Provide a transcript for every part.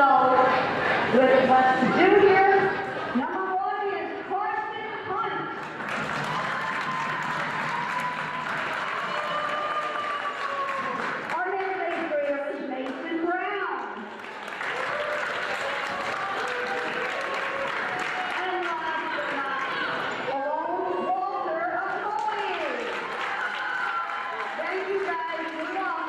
with what's to do here, number 1 is Carson Hunt. Our next eighth grader is Mason Brown. And last but not Malone Walter of Plainfield. Thank you guys. Good luck.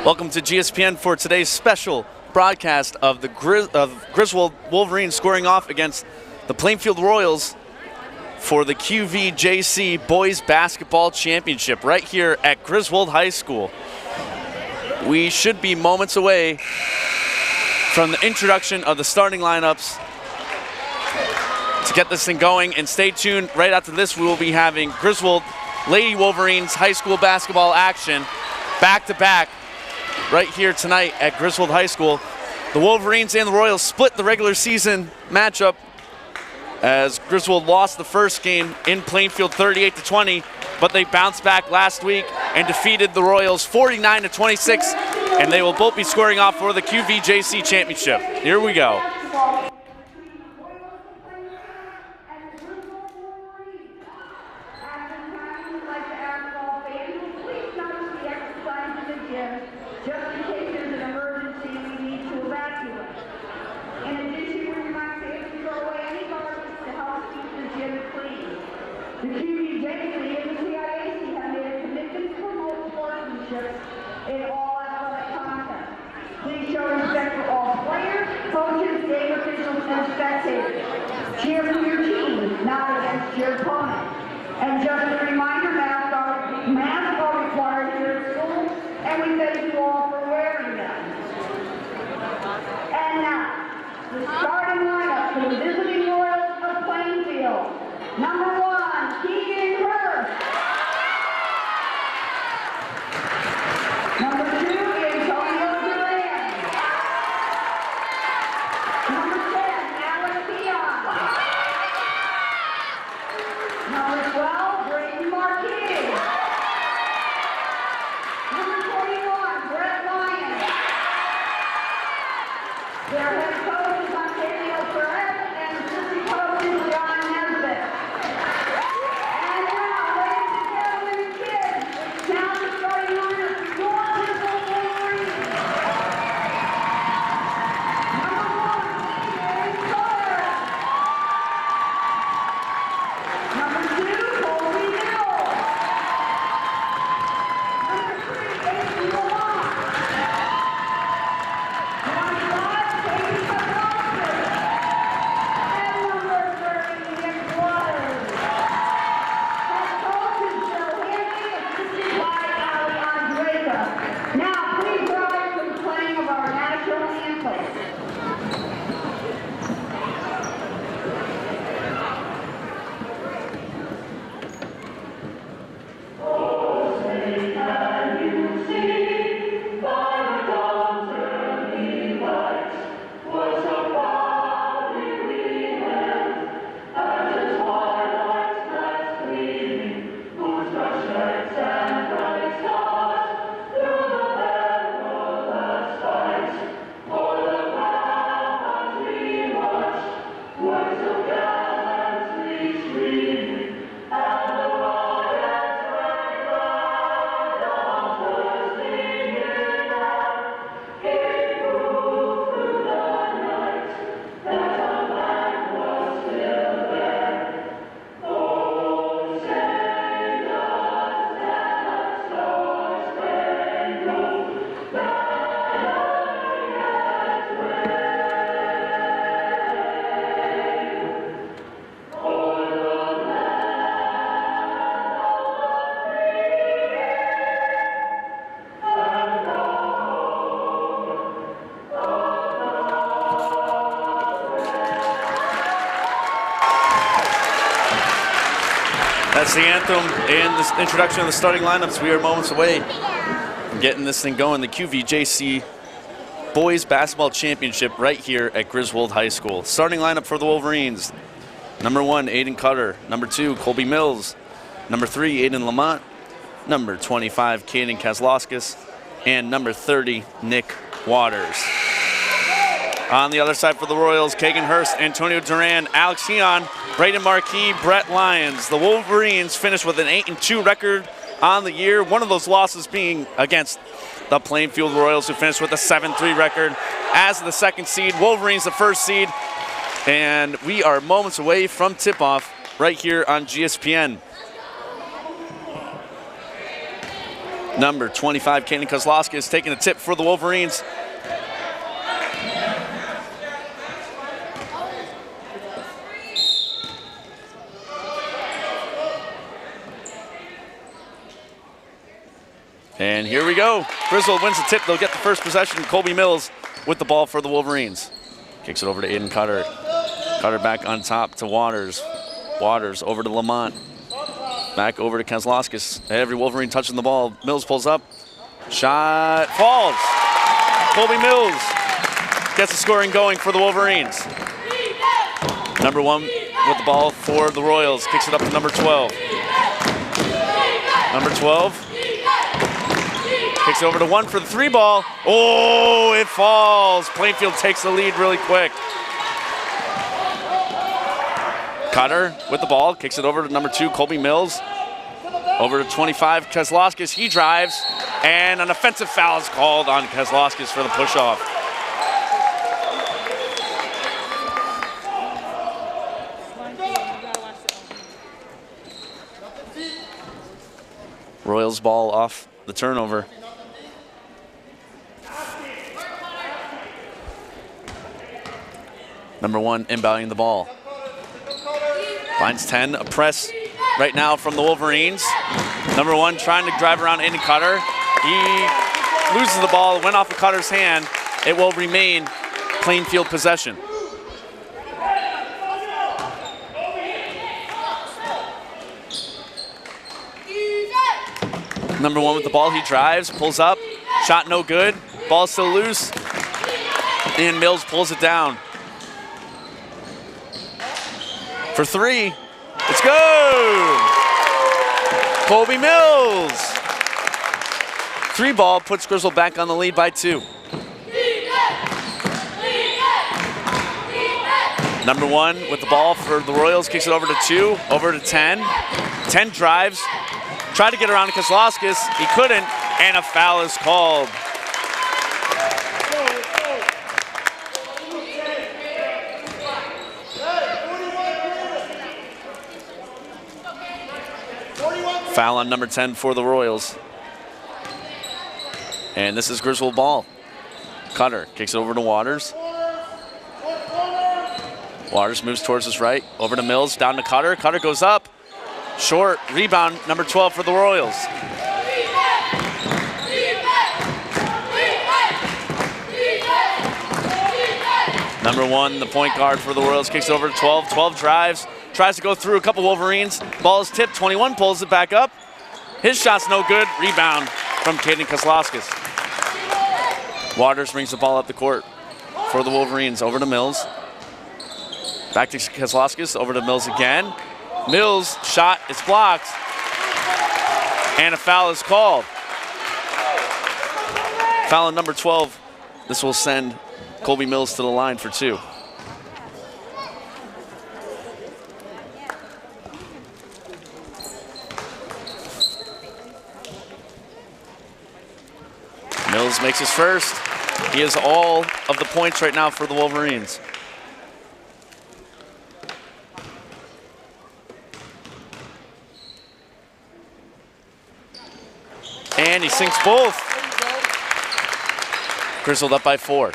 Welcome to GSPN for today's special broadcast of the Griswold Wolverines squaring off against the Plainfield Royals for the QVJC Boys Basketball Championship right here at Griswold High School. We should be moments away from the introduction of the starting lineups to get this thing going, and stay tuned. Right after this, we will be having Griswold Lady Wolverines high school basketball action back-to-back right here tonight at Griswold High School. The Wolverines and the Royals split the regular season matchup as Griswold lost the first game in Plainfield 38-20, but they bounced back last week and defeated the Royals 49-26, and they will both be squaring off for the QVJC Championship. Here we go. Just in case there's an emergency and we need to evacuate. In addition, we remind fans to throw away any garbage to help keep the gym clean. The QVJC and the CIAC have made a commitment to promote sportsmanship in all athletic content. Please show respect for all players, coaches, game officials, and spectators. Cheer for your team, not against your opponent. And just a reminder, masks are required here at school, and we thank you all for wearing them. And now, the starting lineup for the visiting Royals of Plainfield. Number 1, Keegan Hurst. Number 2, Antonio Duran. Number 10, Alex Dion. Number 12, Brayden Marquez. Their head coach is Ontario Perez and assistant coach is John Nesbitt. And now, ladies and gentlemen and kids, it's now the starting lineup for your Griswold Wolverines. Number 1, James Sawyer. Number 2, Colby Mills. Number 3, Aiden Lamont. Now, please rise for the playing of our national anthem. That's the anthem and the introduction of the starting lineups. We are moments away from getting this thing going. The QVJC Boys Basketball Championship right here at Griswold High School. Starting lineup for the Wolverines. Number 1, Aiden Cutter. Number 2, Colby Mills. Number 3, Aiden Lamont. Number 25, Caden Kazlauskas. And number 30, Nick Waters. On the other side for the Royals, Keegan Hurst, Antonio Duran, Alex Heon, Brayden Marquez, Brett Lyons. The Wolverines finished with an 8-2 record on the year. One of those losses being against the Plainfield Royals, who finished with a 7-3 record as the second seed. Wolverines the first seed. And we are moments away from tip-off right here on GSPN. Number 25, Kaden Kozlowski, taking a tip for the Wolverines. And here we go. Griswold wins the tip. They'll get the first possession. Colby Mills with the ball for the Wolverines. Kicks it over to Aiden Cutter. Cutter back on top to Waters. Waters over to Lamont. Back over to Kozlowskis. Every Wolverine touching the ball. Mills pulls up. Shot falls. Colby Mills gets the scoring going for the Wolverines. Number 1 with the ball for the Royals. Kicks it up to number 12. Number 12. Kicks it over to 1 for the 3 ball. Oh, it falls. Plainfield takes the lead really quick. Cutter with the ball. Kicks it over to number 2, Colby Mills. Over to 25, Kozlowskis. He drives, and an offensive foul is called on Kozlowskis for the push-off. Royals ball off the turnover. Number 1 inbounding the ball. Finds 10, a press right now from the Wolverines. Number 1 trying to drive around Aiden Cutter. He loses the ball, went off of Cutter's hand. It will remain Plainfield possession. Number 1 with the ball, he drives, pulls up, shot no good, ball still loose, and Mills pulls it down. For 3, it's good! Colby Mills! 3 ball puts Griswold back on the lead by 2. Number 1 with the ball for the Royals, kicks it over to 2, over to 10. 10 drives, tried to get around Kozlowskis, he couldn't, and a foul is called. Foul on number 10 for the Royals. And this is Griswold ball. Cutter kicks it over to Waters. Waters moves towards his right, over to Mills, down to Cutter. Cutter goes up, short, rebound, number 12 for the Royals. Number 1, the point guard for the Royals, kicks it over to 12. 12 drives, tries to go through a couple Wolverines. Ball is tipped, 21 pulls it back up. His shot's no good, rebound from Kaden Kozlowskis. Waters brings the ball up the court for the Wolverines, over to Mills. Back to Kozlowskis, over to Mills again. Mills' shot is blocked, and a foul is called. Foul on number 12. This will send Colby Mills to the line for 2. Mills makes his first. He has all of the points right now for the Wolverines. And he sinks both. Griswold up by 4.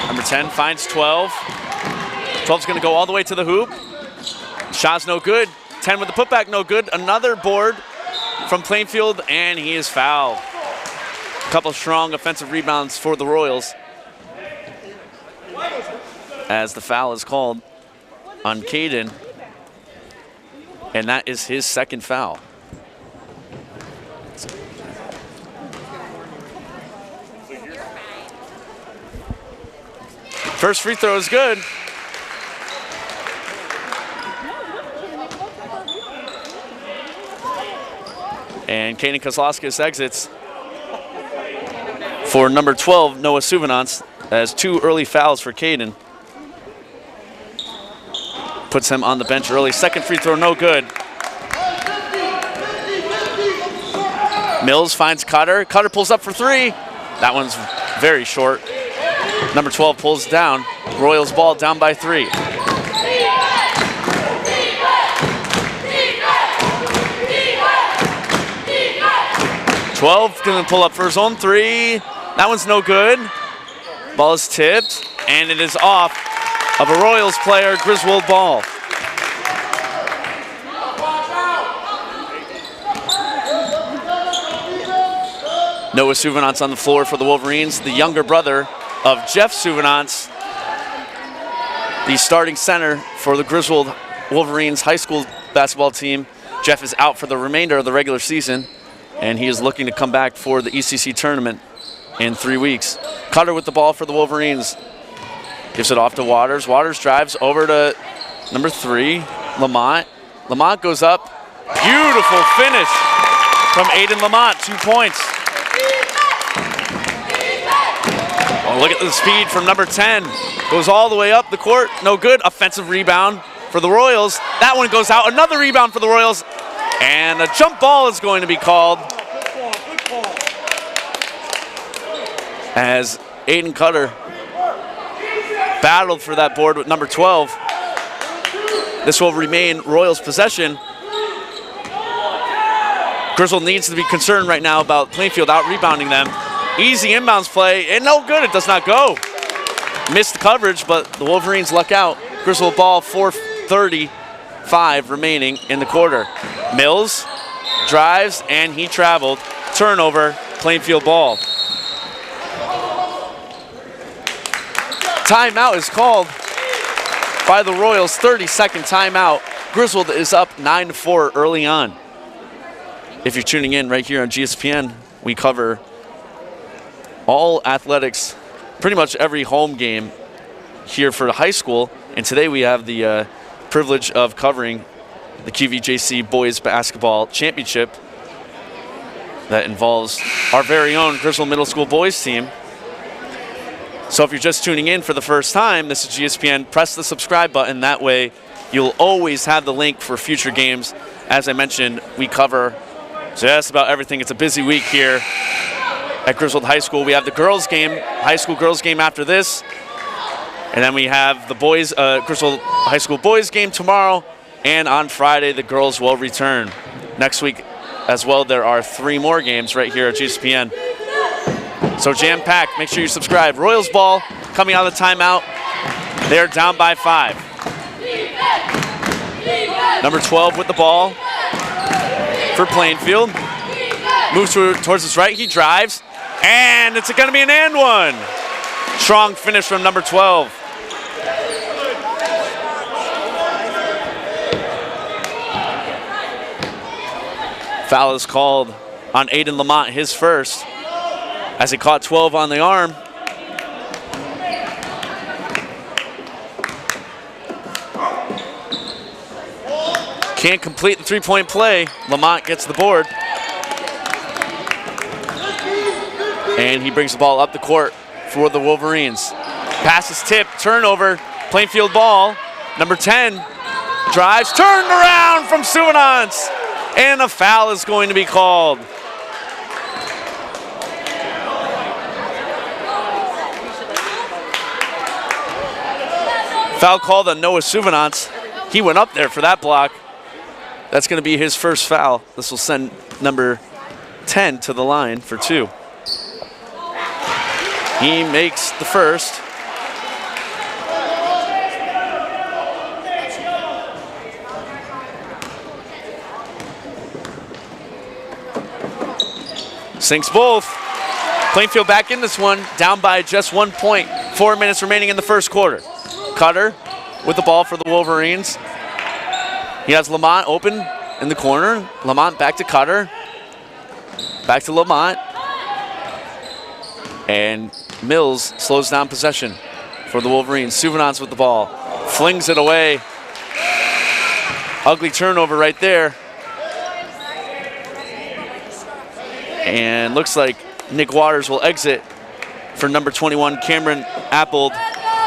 Number 10 finds 12. 12's going to go all the way to the hoop. Shot's no good. 10 with the putback, no good. Another board from Plainfield, and he is fouled. A couple strong offensive rebounds for the Royals as the foul is called on Kaden, and that is his second foul. First free throw is good. And Kaden Kozlowskis exits for number 12, Noah Suvenance, as 2 early fouls for Kaden. Puts him on the bench early. Second free throw, no good. Mills finds Cutter. Cutter pulls up for 3. That one's very short. Number 12 pulls down. Royals ball down by 3. 12 gonna pull up for his own three. That one's no good. Ball is tipped, and it is off of a Royals player, Griswold ball. Noah Souvenance on the floor for the Wolverines, the younger brother of Jeff Souvenance, the starting center for the Griswold Wolverines high school basketball team. Jeff is out for the remainder of the regular season, and he is looking to come back for the ECC tournament in 3 weeks. Cutter with the ball for the Wolverines. Gives it off to Waters. Waters drives over to number 3, Lamont. Lamont goes up. Beautiful finish from Aiden Lamont, 2 points. Oh, look at the speed from number 10. Goes all the way up the court. No good. Offensive rebound for the Royals. That one goes out. Another rebound for the Royals. And a jump ball is going to be called as Aiden Cutter battled for that board with number 12. This will remain Royals' possession. Griswold needs to be concerned right now about Plainfield out-rebounding them. Easy inbounds play, and no good, it does not go. Missed the coverage, but the Wolverines luck out. Griswold ball, 4:35 remaining in the quarter. Mills drives, and he traveled. Turnover, Plainfield ball. Timeout is called by the Royals, 30-second timeout. Griswold is up 9-4 early on. If you're tuning in right here on GSPN, we cover all athletics, pretty much every home game here for the high school. And today we have the privilege of covering the QVJC Boys Basketball Championship that involves our very own Griswold Middle School boys team. So if you're just tuning in for the first time, this is GSPN. Press the subscribe button. That way you'll always have the link for future games. As I mentioned, we cover just about everything. It's a busy week here at Griswold High School. We have the girls game, high school girls game after this. And then we have the boys, Griswold High School boys game tomorrow. And on Friday, the girls will return. Next week as well, there are 3 more games right here at GSPN. So jam-packed, make sure you subscribe. Royals ball coming out of the timeout. They're down by 5. Number 12 with the ball for Plainfield. Moves towards his right, he drives. And it's gonna be an and one. Strong finish from number 12. Foul is called on Aiden Lamont, his first, as he caught 12 on the arm. Can't complete the three-point play. Lamont gets the board. And he brings the ball up the court for the Wolverines. Pass is tipped, turnover, Plainfield ball. Number 10 drives, turned around from Souvenance. And a foul is going to be called. Foul called on Noah Souvenance. He went up there for that block. That's going to be his first foul. This will send number 10 to the line for 2. He makes the first. Sinks both. Plainfield back in this one, down by just 1 point. 4 minutes remaining in the first quarter. Cutter with the ball for the Wolverines. He has Lamont open in the corner. Lamont back to Cutter. Back to Lamont. And Mills slows down possession for the Wolverines. Souvenance with the ball. Flings it away. Ugly turnover right there. And looks like Nick Waters will exit for number 21, Cameron Appold,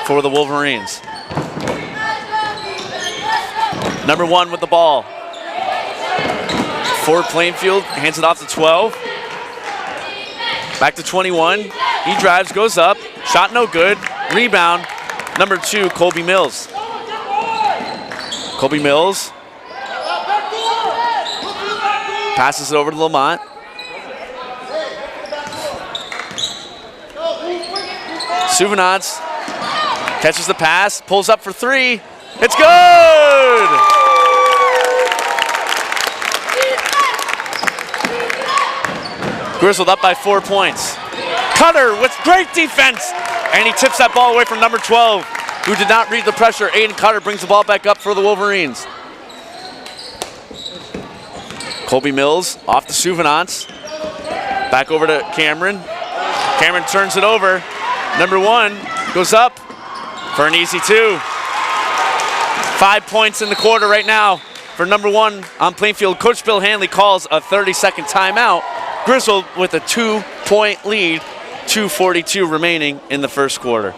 for the Wolverines. Number 1 with the ball for Plainfield, hands it off to 12. Back to 21, he drives, goes up, shot no good, rebound, number 2, Colby Mills. Colby Mills passes it over to Lamont. Suvanants catches the pass, pulls up for three. It's good! Griswold up by 4 points. Cutter with great defense, and he tips that ball away from number 12, who did not read the pressure. Aiden Cutter brings the ball back up for the Wolverines. Colby Mills off the Suvanants. Back over to Cameron. Cameron turns it over. Number 1 goes up for an easy 2. 5 points in the quarter right now for number 1 on Plainfield. Coach Bill Hanley calls a 30-second timeout. Griswold with a 2-point lead, 2:42 remaining in the first quarter.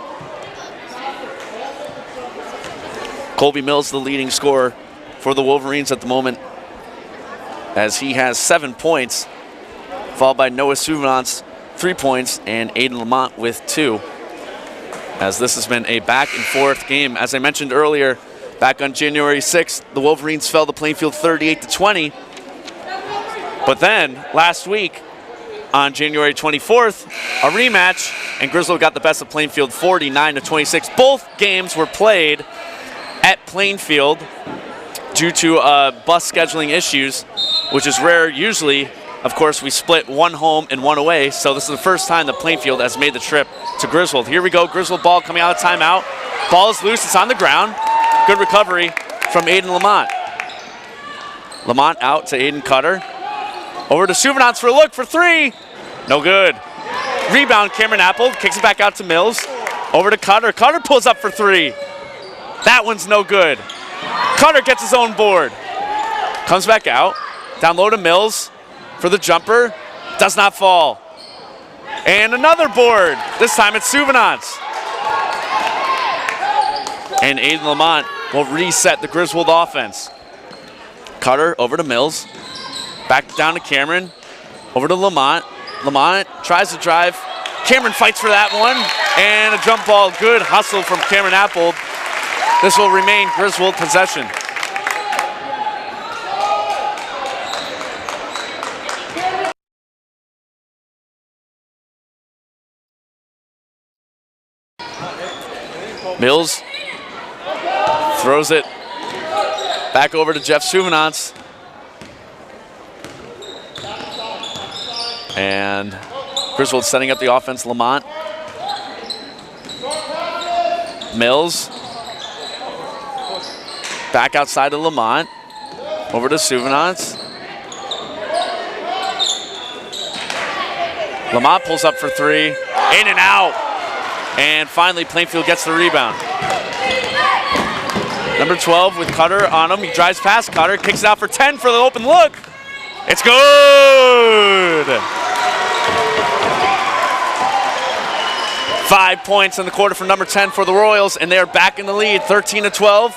Colby Mills, the leading scorer for the Wolverines at the moment, as he has 7 points, followed by Noah Suvanants, 3 points, and Aiden Lamont with 2. As this has been a back and forth game. As I mentioned earlier, back on January 6th, the Wolverines fell to Plainfield 38-20. But then last week, on January 24th, a rematch, and Griswold got the best of Plainfield 49-26. Both games were played at Plainfield due to bus scheduling issues, which is rare. Usually, of course, we split one home and one away, so this is the first time that Plainfield has made the trip to Griswold. Here we go, Griswold ball coming out of timeout. Ball is loose, it's on the ground. Good recovery from Aiden Lamont. Lamont out to Aiden Cutter. Over to Suvanants for a look for 3. No good. Rebound, Cameron Apple kicks it back out to Mills. Over to Cutter. Cutter pulls up for 3. That one's no good. Cutter gets his own board. Comes back out. Down low to Mills for the jumper. Does not fall. And another board. This time it's Suvanants. And Aiden Lamont will reset the Griswold offense. Cutter over to Mills. Back down to Cameron. Over to Lamont. Lamont tries to drive. Cameron fights for that one. And a jump ball. Good hustle from Cameron Appold. This will remain Griswold possession. Mills throws it back over to Jeff Suvanants. And Griswold setting up the offense. Lamont. Mills. Back outside to Lamont. Over to Suvanants. Lamont pulls up for 3. In and out. And finally, Plainfield gets the rebound. Number 12 with Cutter on him. He drives past Cutter, kicks it out for 10 for the open look. It's good! 5 points in the quarter for number 10 for the Royals, and they are back in the lead, 13-12.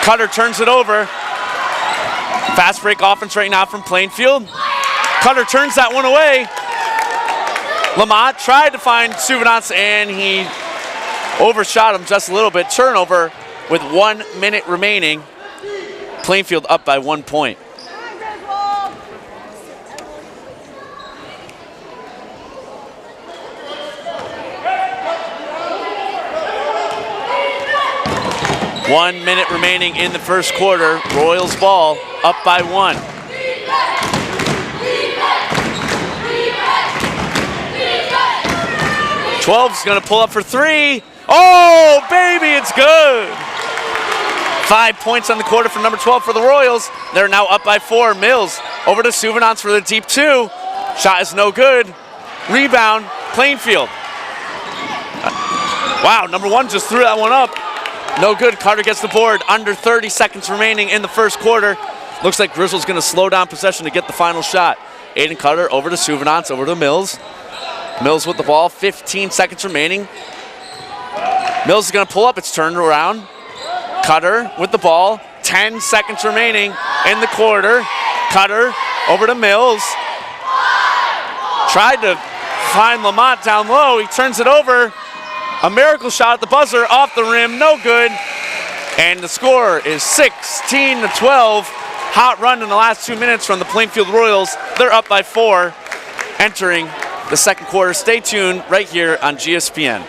Cutter turns it over. Fast break offense right now from Plainfield. Cutter turns that one away. Lamont tried to find Suvanants, and he overshot him just a little bit. Turnover with 1 minute remaining. Plainfield up by 1 point. One minute remaining in the first quarter. Royals ball up by 1. Twelve's going to pull up for 3. Oh, baby, it's good. 5 points on the quarter for number 12 for the Royals. They're now up by 4. Mills over to Suvanants for the deep 2. Shot is no good. Rebound, Plainfield. Wow, number 1 just threw that one up. No good. Carter gets the board. Under 30 seconds remaining in the first quarter. Looks like Griswold's going to slow down possession to get the final shot. Aiden Cutter over to Suvanants, over to Mills. Mills with the ball. 15 seconds remaining. Mills is going to pull up. It's turned around. Cutter with the ball. 10 seconds remaining in the quarter. Cutter over to Mills. Tried to find Lamont down low. He turns it over. A miracle shot at the buzzer, off the rim, no good. And the score is 16-12. Hot run in the last 2 minutes from the Plainfield Royals. They're up by 4, entering the second quarter. Stay tuned right here on GSPN.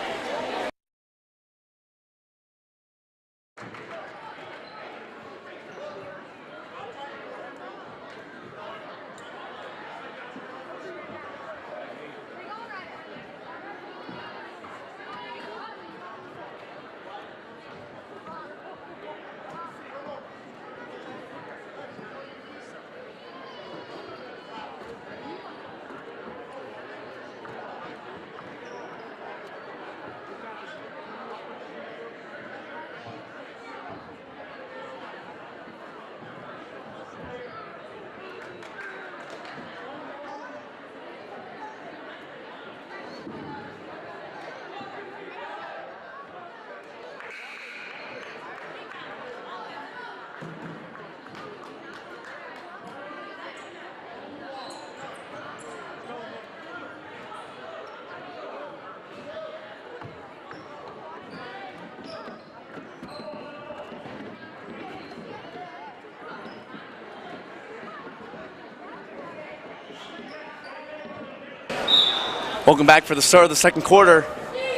Welcome back for the start of the second quarter.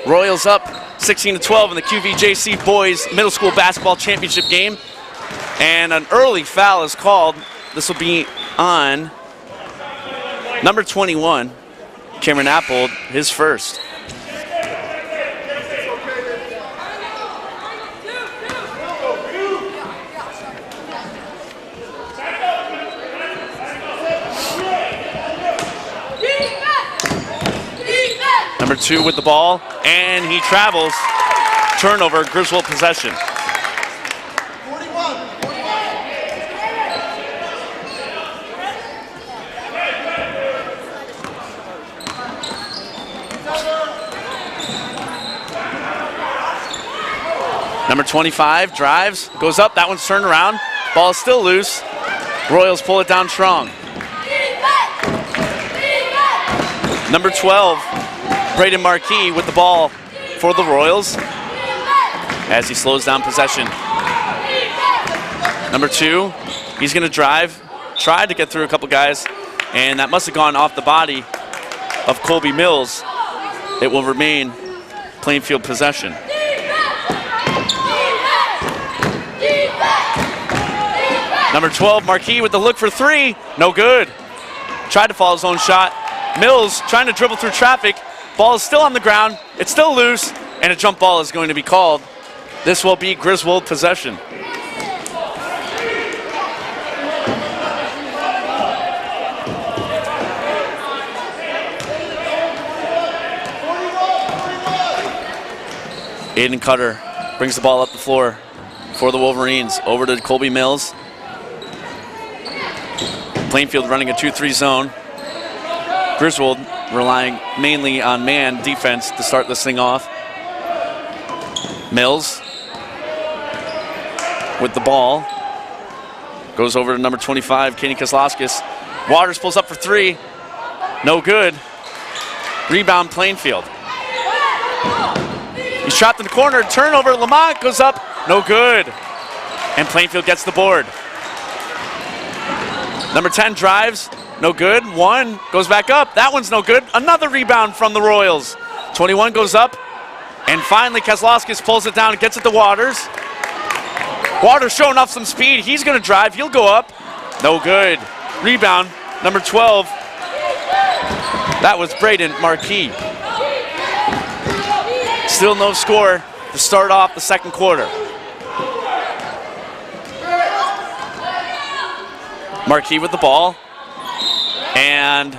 Royals up 16-12 in the QVJC Boys Middle School Basketball Championship game. And an early foul is called. This will be on number 21, Cameron Appold, his first. Number 2 with the ball, and he travels. Turnover, Griswold possession. Number 25 drives, goes up, that one's turned around. Ball is still loose. Royals pull it down strong. Number 12, Braden Marquis with the ball for the Royals as he slows down possession. Number 2, he's going to drive, tried to get through a couple guys, and that must have gone off the body of Colby Mills. It will remain Plainfield possession. Number 12, Marquis with the look for 3, no good. Tried to follow his own shot. Mills trying to dribble through traffic. Ball is still on the ground, it's still loose, and a jump ball is going to be called. This will be Griswold possession. Aiden Cutter brings the ball up the floor for the Wolverines. Over to Colby Mills. Plainfield running a 2-3 zone. Griswold relying mainly on man defense to start this thing off. Mills with the ball. Goes over to number 25, Kenny Kozlowskis. Waters pulls up for 3. No good. Rebound Plainfield. He's trapped in the corner. Turnover. Lamont goes up. No good. And Plainfield gets the board. Number 10 drives. No good. 1 goes back up. That one's no good. Another rebound from the Royals. 21 goes up. And finally, Kozlowskis pulls it down and gets it to Waters. Waters showing off some speed. He's going to drive. He'll go up. No good. Rebound. Number 12. That was Braden Marquis. Still no score to start off the second quarter. Marquis with the ball. And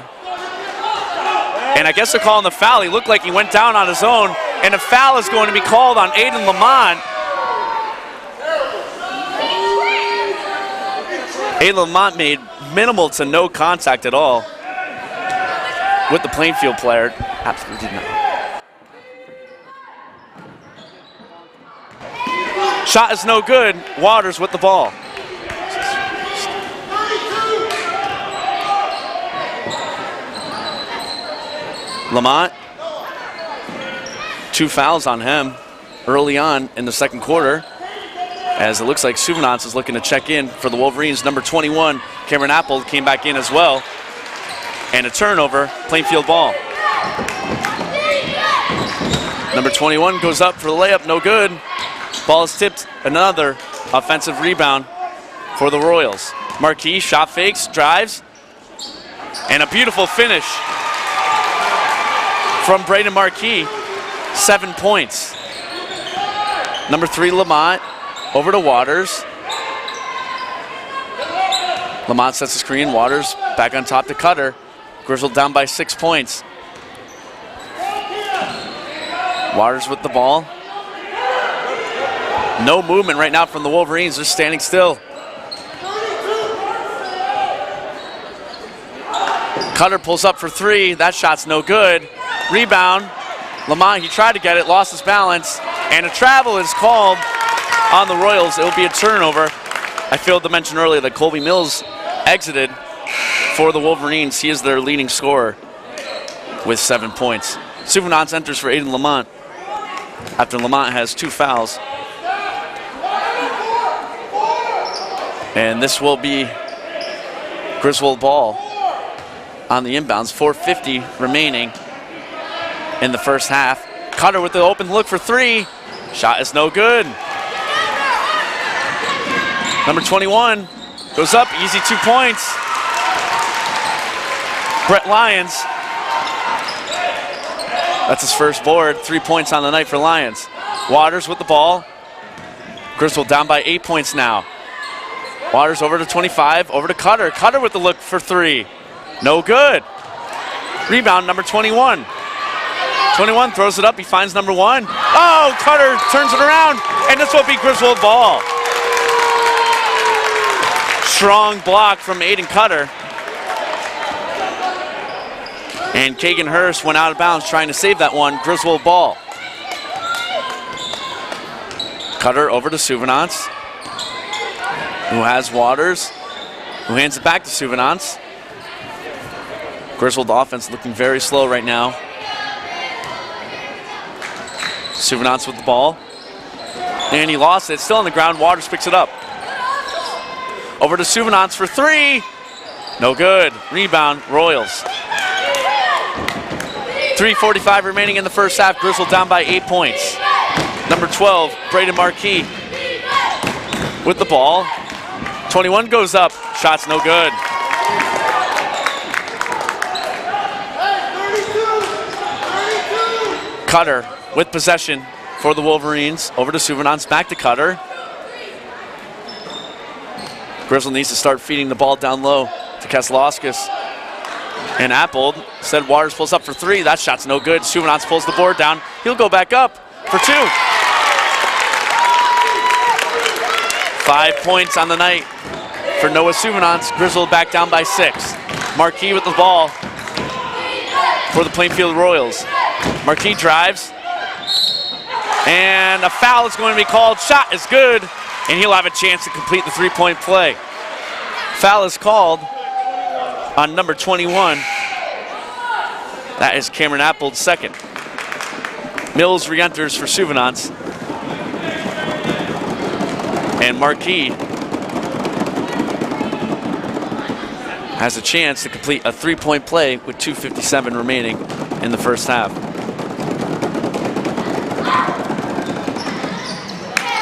I guess they're calling the foul. He looked like he went down on his own. And a foul is going to be called on Aiden Lamont. Aiden Lamont made minimal to no contact at all with the Plainfield player. Absolutely did not. Shot is no good. Waters with the ball. Lamont, 2 fouls on him early on in the second quarter, as it looks like Suvanance is looking to check in for the Wolverines. Number 21, Cameron Appold, came back in as well. And a turnover, Plainfield ball. Number 21 goes up for the layup, no good. Ball is tipped, another offensive rebound for the Royals. Marquis shot fakes, drives, and a beautiful finish from Braden Marquis, 7 points. Number 3, Lamont, over to Waters. Lamont sets the screen, Waters back on top to Cutter. Griswold down by 6 points. Waters with the ball. No movement right now from the Wolverines, just standing still. Cutter pulls up for 3, that shot's no good. Rebound, Lamont, he tried to get it, lost his balance, and a travel is called on the Royals. It will be a turnover. I failed to mention earlier that Colby Mills exited for the Wolverines. He is their leading scorer with 7 points. Suvanance enters for Aiden Lamont after Lamont has 2 fouls. And this will be Griswold ball on the inbounds. 4:50 remaining in the first half. Cutter with the open look for three. Shot is no good. Number 21 goes up, easy 2 points. Brett Lyons. That's his first board, 3 points on the night for Lyons. Waters with the ball. Griswold down by 8 points now. Waters over to 25, over to Cutter. Cutter with the look for three. No good. Rebound, number 21. 21 throws it up, he finds number one. Oh, Cutter turns it around, and this will be Griswold ball. Strong block from Aiden Cutter. And Kagan Hurst went out of bounds trying to save that one. Griswold ball. Cutter over to Suvenance, who has Waters, who hands it back to Suvenance. Griswold offense looking very slow right now. Suvenance with the ball. And he lost it. Still on the ground. Waters picks it up. Over to Suvenance for three. No good. Rebound, Royals. 3:45 remaining in the first half. Griswold down by 8 points. Number 12, Braden Marquis with the ball. 21 goes up. Shot's no good. Cutter with possession for the Wolverines. Over to Suvenance, back to Cutter. Griswold needs to start feeding the ball down low to Keselowskis. And Appold, instead Waters pulls up for three. That shot's no good. Suvenance pulls the board down. He'll go back up for two. 5 points on the night for Noah Suvenance. Griswold back down by 6. Marquis with the ball for the Plainfield Royals. Marquis drives. And a foul is going to be called. Shot is good. And he'll have a chance to complete the three-point play. Foul is called on number 21. That is Cameron Appold's second. Mills re-enters for Suvenance. And Marquis has a chance to complete a three-point play with 2:57 remaining in the first half.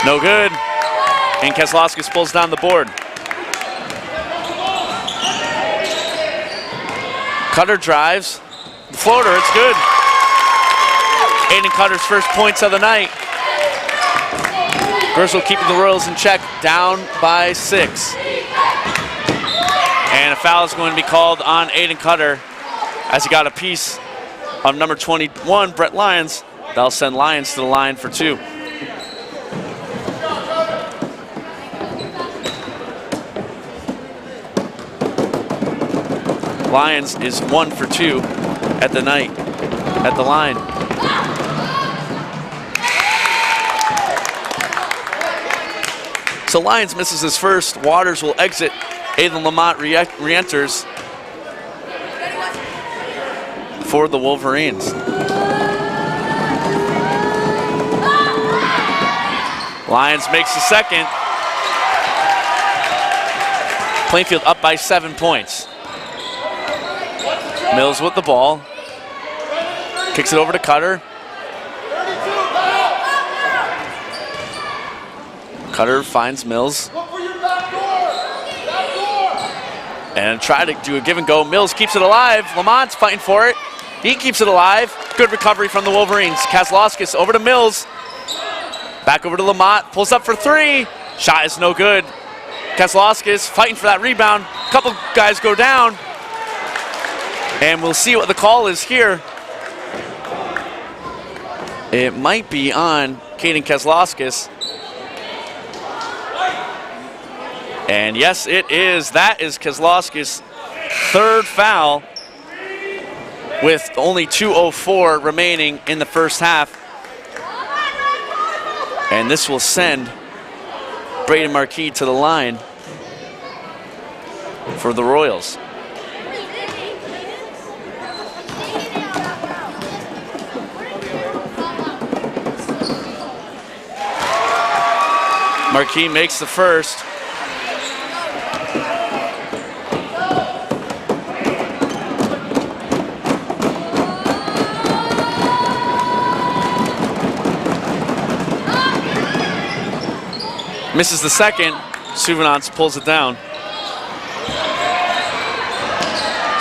No good. And Keselowskis pulls down the board. Cutter drives. The floater, it's good. Aiden Cutter's first points of the night. Griswold keeping the Royals in check, down by 6. And a foul is going to be called on Aiden Cutter as he got a piece of number 21, Brett Lyons. That'll send Lyons to the line for two. Lyons is 1 for 2 at the night, at the line. So Lyons misses his first. Waters will exit. Aiden Lamont re-enters for the Wolverines. Lyons makes the second. Plainfield up by 7 points. Mills with the ball. Kicks it over to Cutter. Cutter finds Mills. And try to do a give and go. Mills keeps it alive. Lamont's fighting for it. He keeps it alive. Good recovery from the Wolverines. Keselowskis over to Mills. Back over to Lamont. Pulls up for three. Shot is no good. Keselowskis fighting for that rebound. A couple guys go down. And we'll see what the call is here. It might be on Caden Keselowskis. And yes, it is. That is Keselowskis' third foul with only 2:04 remaining in the first half. And this will send Braden Marquis to the line for the Royals. Marquis makes the first. Misses the second. Suvenance pulls it down.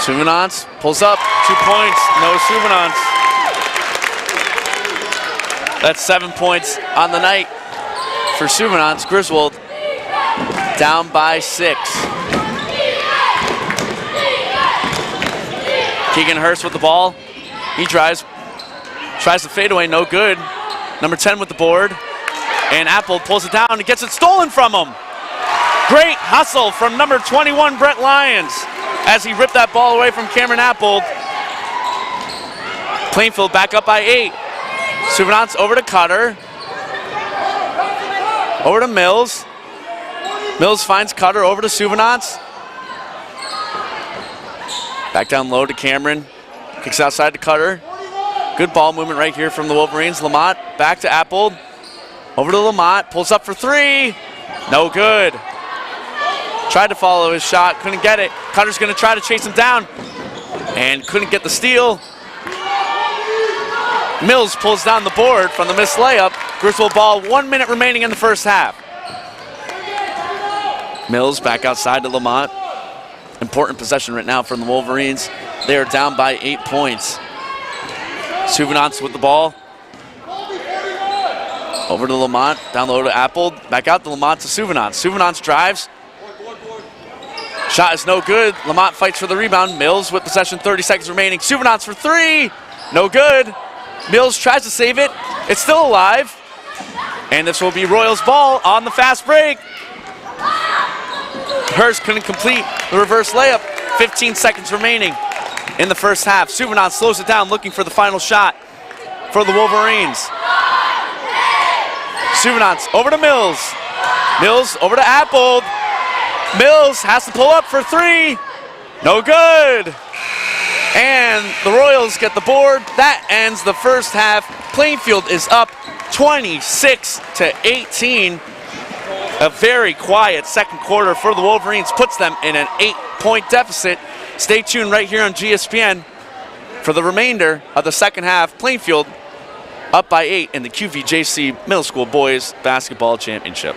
Suvenance pulls up. 2 points. No Suvenance. That's 7 points on the night for Suvenance. Griswold down by 6. Keegan Hurst with the ball. He tries the fadeaway, no good. Number 10 with the board. And Apple pulls it down and gets it stolen from him. Great hustle from number 21, Brett Lyons, as he ripped that ball away from Cameron Apple. Plainfield back up by 8. Suvenance over to Cutter. Over to Mills. Mills finds Cutter over to Suvenance. Back down low to Cameron. Kicks outside to Cutter. Good ball movement right here from the Wolverines. Lamont back to Apple. Over to Lamont. Pulls up for 3. No good. Tried to follow his shot. Couldn't get it. Cutter's going to try to chase him down. And couldn't get the steal. Mills pulls down the board from the missed layup. Griswold ball, 1 minute remaining in the first half. Mills back outside to Lamont. Important possession right now from the Wolverines. They are down by 8 points. Suvenance with the ball. Over to Lamont, down low to Apple. Back out to Lamont to Suvenance. Suvenance drives. Shot is no good. Lamont fights for the rebound. Mills with possession, 30 seconds remaining. Suvenance for 3. No good. Mills tries to save it. It's still alive. And this will be Royals ball on the fast break. Hurst couldn't complete the reverse layup. 15 seconds remaining in the first half. Suvenance slows it down, looking for the final shot for the Wolverines. Suvenance over to Mills. Mills over to Apple. Mills has to pull up for 3. No good. And the Royals get the board. That ends the first half. Plainfield is up 26-18. A very quiet second quarter for the Wolverines puts them in an 8-point deficit. Stay tuned right here on GSPN for the remainder of the second half. Plainfield up by 8 in the QVJC Middle School Boys Basketball Championship.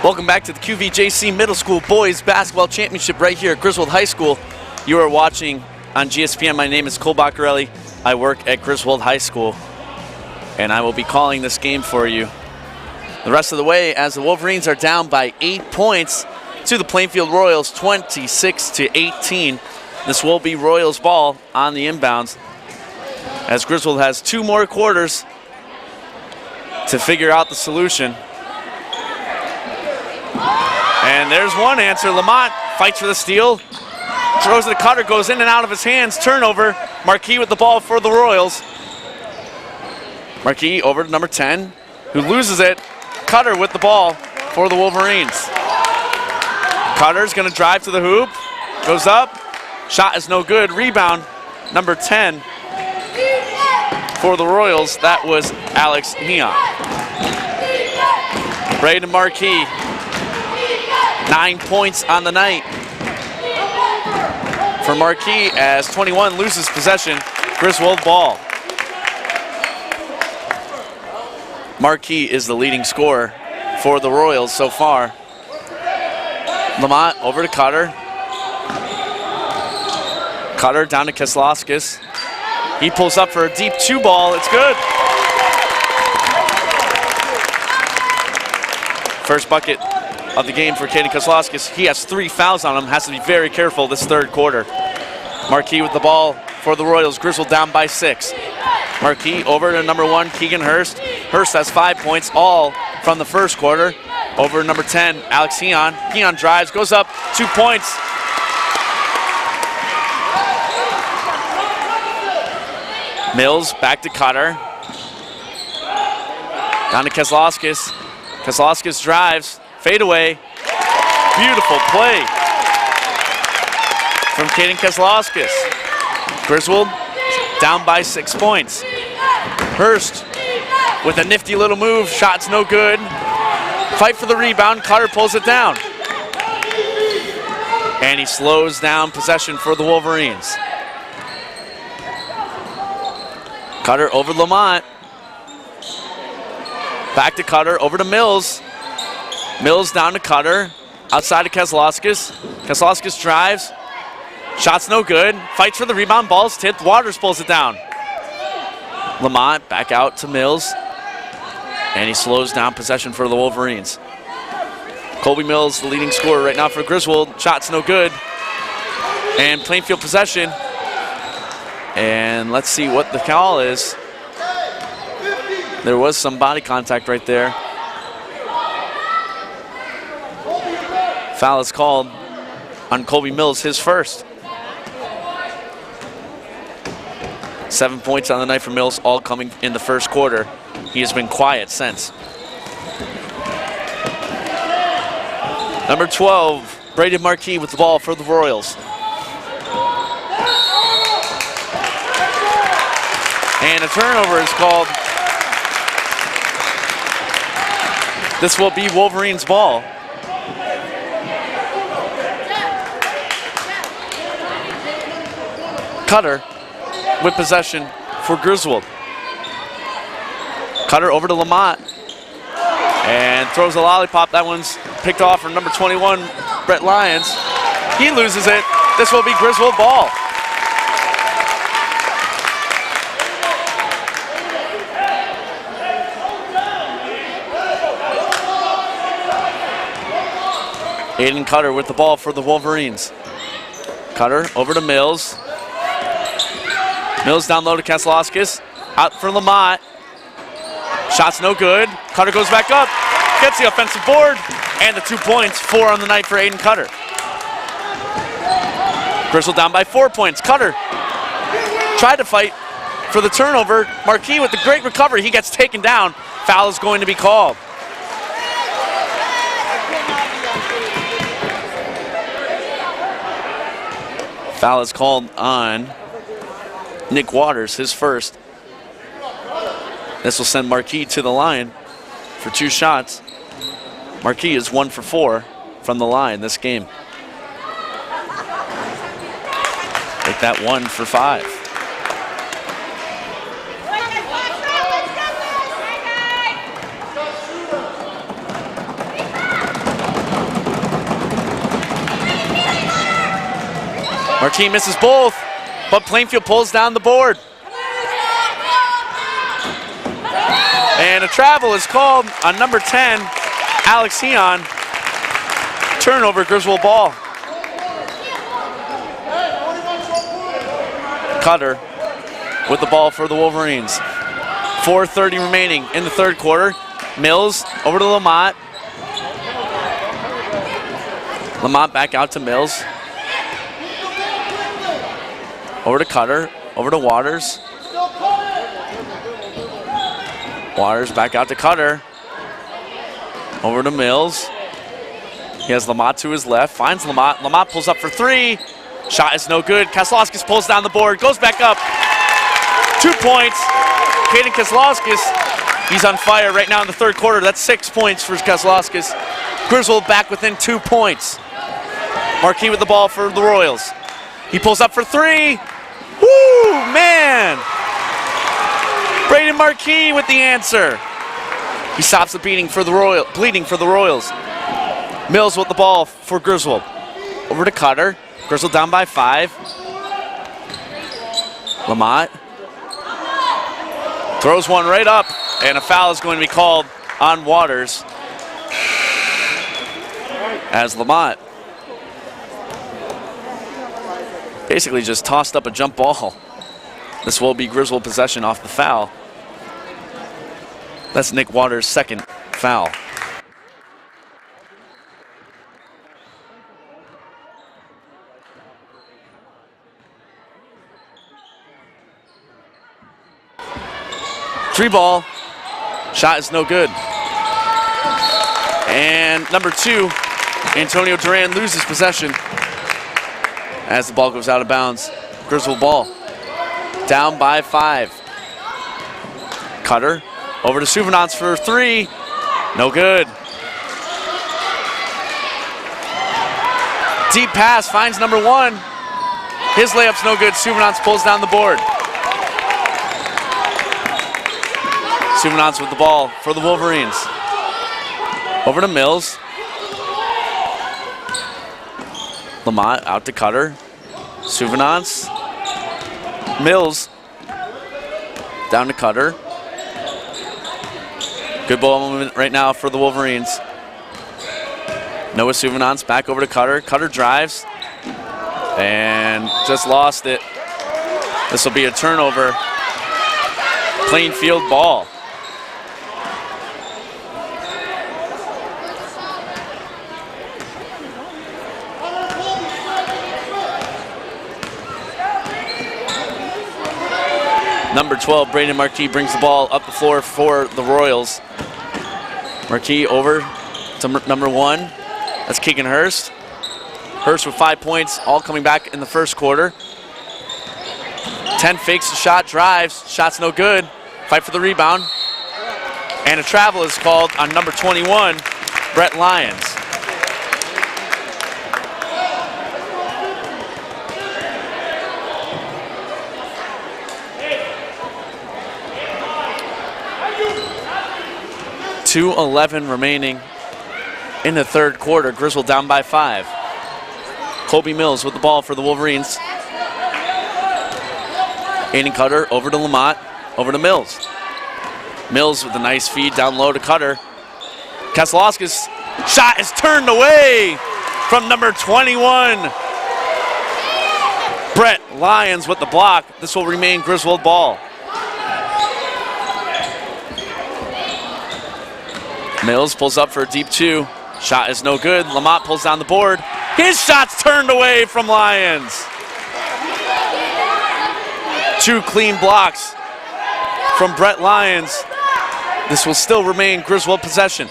Welcome back to the QVJC Middle School Boys Basketball Championship right here at Griswold High School. You are watching on GSPN. My name is Cole Baccarelli. I work at Griswold High School, and I will be calling this game for you the rest of the way as the Wolverines are down by 8 points to the Plainfield Royals, 26-18. This will be Royals ball on the inbounds as Griswold has 2 more quarters to figure out the solution. And there's one answer. Lamont fights for the steal. Throws it to Cutter, goes in and out of his hands. Turnover. Marquis with the ball for the Royals. Marquis over to number 10, who loses it. Cutter with the ball for the Wolverines. Cutter's going to drive to the hoop. Goes up. Shot is no good. Rebound, number 10 for the Royals. That was Alex Heon. Braden Marquis. 9 points on the night for Marquis as 21 loses possession. Griswold ball. Marquis is the leading scorer for the Royals so far. Lamont over to Cutter. Cutter down to Keselowskis. He pulls up for a deep 2 ball. It's good. First bucket of the game for Caden Keselowskis. He has 3 fouls on him, has to be very careful this third quarter. Marquis with the ball for the Royals. Griswold down by 6. Marquis over to number 1, Keegan Hurst. Hurst has 5 points, all from the first quarter. Over to number 10, Alex Heon. Heon drives, goes up, 2 points. Mills back to Cutter. Down to Keselowskis. Keselowskis drives. Fade away. Beautiful play from Caden Keselowskis. Griswold down by 6 points. Hurst with a nifty little move. Shot's no good. Fight for the rebound. Cutter pulls it down. And he slows down possession for the Wolverines. Cutter over Lamont. Back to Cutter. Over to Mills. Mills down to Cutter, outside of Keselowskis. Keselowskis drives. Shot's no good. Fights for the rebound. Ball's tipped. Waters pulls it down. Lamont back out to Mills. And he slows down possession for the Wolverines. Colby Mills, the leading scorer right now for Griswold. Shot's no good. And Plainfield possession. And let's see what the call is. There was some body contact right there. Foul is called on Colby Mills, his first. 7 points on the night for Mills, all coming in the first quarter. He has been quiet since. Number 12, Braden Marquis with the ball for the Royals. And a turnover is called. This will be Wolverines ball. Cutter with possession for Griswold. Cutter over to Lamont and throws a lollipop. That one's picked off from number 21, Brett Lyons. He loses it. This will be Griswold ball. Aiden Cutter with the ball for the Wolverines. Cutter over to Mills. Mills down low to Keselowskis. Out for Lamont. Shot's no good. Cutter goes back up. Gets the offensive board. And the 2 points. 4 on the night for Aiden Cutter. Griswold down by 4 points. Cutter tried to fight for the turnover. Marquis with the great recovery. He gets taken down. Foul is going to be called. Foul is called on Nick Waters, his first. This will send Marquis to the line for 2 shots. Marquis is 1 for 4 from the line this game. Take that 1 for 5. Marquis misses both, but Plainfield pulls down the board. And a travel is called on number 10, Alex Heon. Turnover, Griswold ball. Cutter with the ball for the Wolverines. 4:30 remaining in the third quarter. Mills over to Lamont. Lamont back out to Mills. Over to Cutter, over to Waters. Waters back out to Cutter. Over to Mills. He has Lamont to his left, finds Lamont. Lamont pulls up for three. Shot is no good. Keselowskis pulls down the board, goes back up. 2 points. Caden Keselowskis, he's on fire right now in the third quarter. That's 6 points for Keselowskis. Griswold back within 2 points. Marquis with the ball for the Royals. He pulls up for three. Woo, man! Braden Marquis with the answer. He stops the bleeding for the Royals. Mills with the ball for Griswold. Over to Cutter. Griswold down by 5. Lamont throws one right up, and a foul is going to be called on Waters as Lamont basically just tossed up a jump ball. This will be Griswold possession off the foul. That's Nick Waters' second foul. Three ball, shot is no good. And number 2, Antonio Duran loses possession as the ball goes out of bounds. Griswold ball, down by 5. Cutter, over to Suvanants for 3, no good. Deep pass, finds number 1. His layup's no good, Suvanants pulls down the board. Suvanants with the ball for the Wolverines. Over to Mills. Lamont out to Cutter. Suvanants. Mills down to Cutter. Good ball movement right now for the Wolverines. Noah Suvanants back over to Cutter. Cutter drives and just lost it. This will be a turnover. Plainfield ball. Number 12, Braden Marquis brings the ball up the floor for the Royals. Marquis over to number 1. That's Keegan Hurst. Hurst with 5 points, all coming back in the first quarter. 10 fakes the shot, drives, shot's no good. Fight for the rebound. And a travel is called on number 21, Brett Lyons. .2:11 remaining in the third quarter. Griswold down by 5. Colby Mills with the ball for the Wolverines. Aiden Cutter over to Lamont, over to Mills. Mills with a nice feed down low to Cutter. Keselowski's shot is turned away from number 21. Brett Lyons with the block. This will remain Griswold ball. Mills pulls up for a deep 2. Shot is no good. Lamont pulls down the board. His shot's turned away from Lyons. 2 clean blocks from Brett Lyons. This will still remain Griswold possession.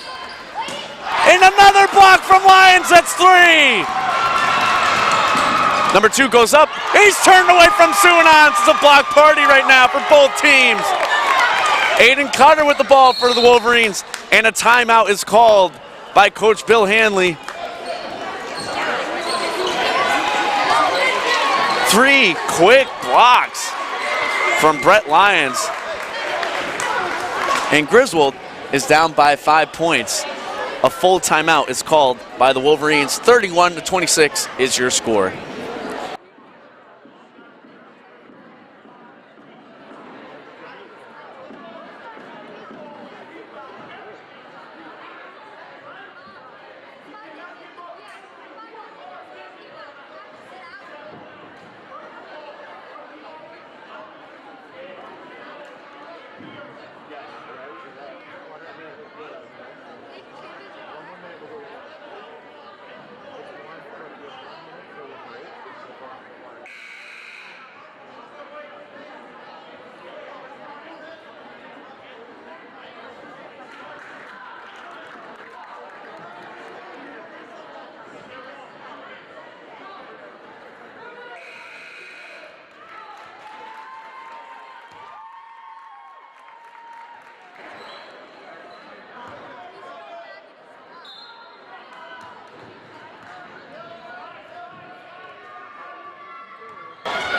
And another block from Lyons, that's 3. Number 2 goes up. He's turned away from Suvanants. It's a block party right now for both teams. Aiden Cutter with the ball for the Wolverines. And a timeout is called by Coach Bill Hanley. 3 quick blocks from Brett Lyons. And Griswold is down by 5 points. A full timeout is called by the Wolverines. 31-26 is your score.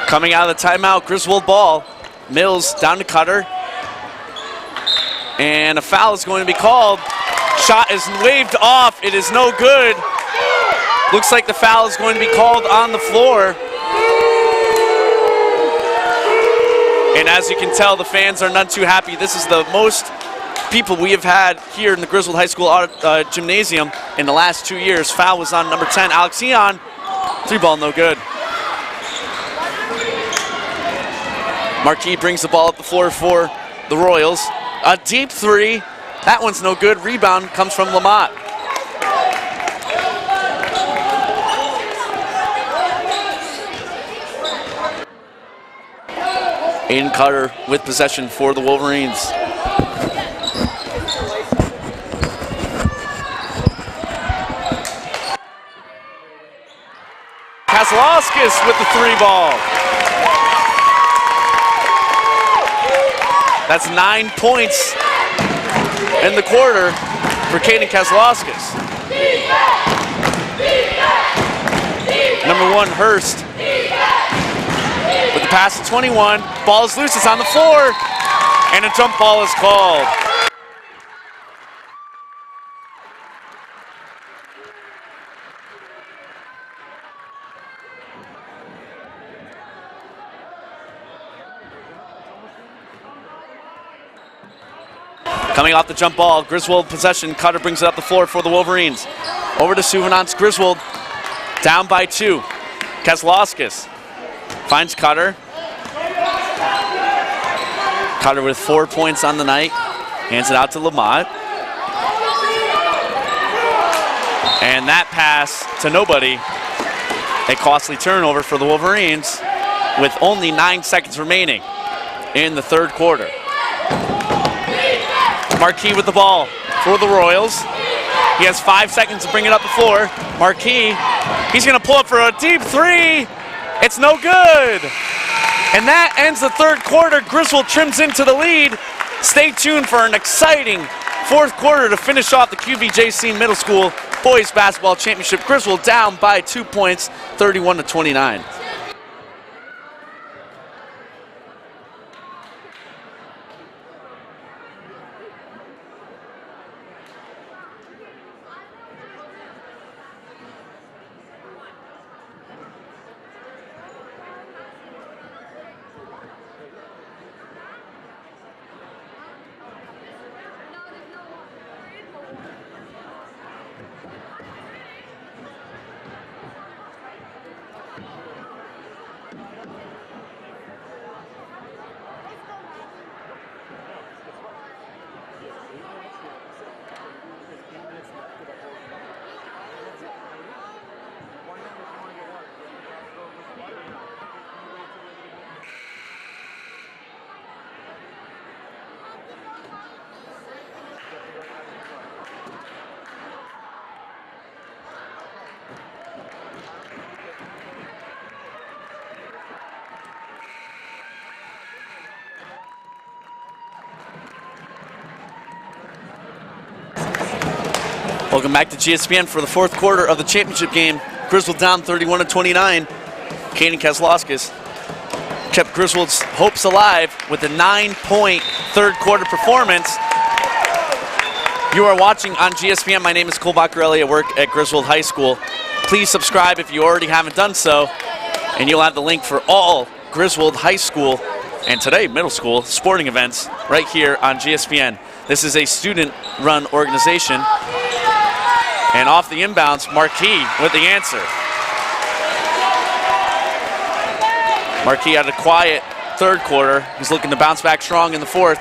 Coming out of the timeout, Griswold ball. Mills down to Cutter. And a foul is going to be called. Shot is waved off. It is no good. Looks like the foul is going to be called on the floor. And as you can tell, the fans are none too happy. This is the most people we have had here in the Griswold High School gymnasium in the last 2 years. Foul was on number 10, Alex Eon. 3-ball, no good. Marquis brings the ball up the floor for the Royals. A deep three. That one's no good. Rebound comes from Lamont. Aiden Cutter with possession for the Wolverines. Kaslowskis with the 3-ball. That's 9 points in the quarter for Caden Kaslowskis. Number 1, Hurst. With the pass to 21, ball is loose, it's on the floor, and a jump ball is called. Coming off the jump ball, Griswold possession, Cutter brings it up the floor for the Wolverines. Over to Suvenance, Griswold, down by 2. Kaslowskis finds Cutter. Cutter with 4 points on the night. Hands it out to Lamont. And that pass to nobody. A costly turnover for the Wolverines with only 9 seconds remaining in the third quarter. Marquis with the ball for the Royals. He has 5 seconds to bring it up the floor. Marquis, he's going to pull up for a deep 3. It's no good. And that ends the third quarter. Griswold trims into the lead. Stay tuned for an exciting fourth quarter to finish off the QVJC Middle School Boys Basketball Championship. Griswold down by 2 points, 31-29. Welcome back to GSPN for the fourth quarter of the championship game. Griswold down 31-29. Caden Kaslowskis kept Griswold's hopes alive with a 9-point third quarter performance. You are watching on GSPN. My name is Cole Baccarelli. I work at Griswold High School. Please subscribe if you already haven't done so, and you'll have the link for all Griswold High School and today middle school sporting events right here on GSPN. This is a student-run organization. And off the inbounds, Marquis with the answer. Marquis had a quiet third quarter. He's looking to bounce back strong in the fourth.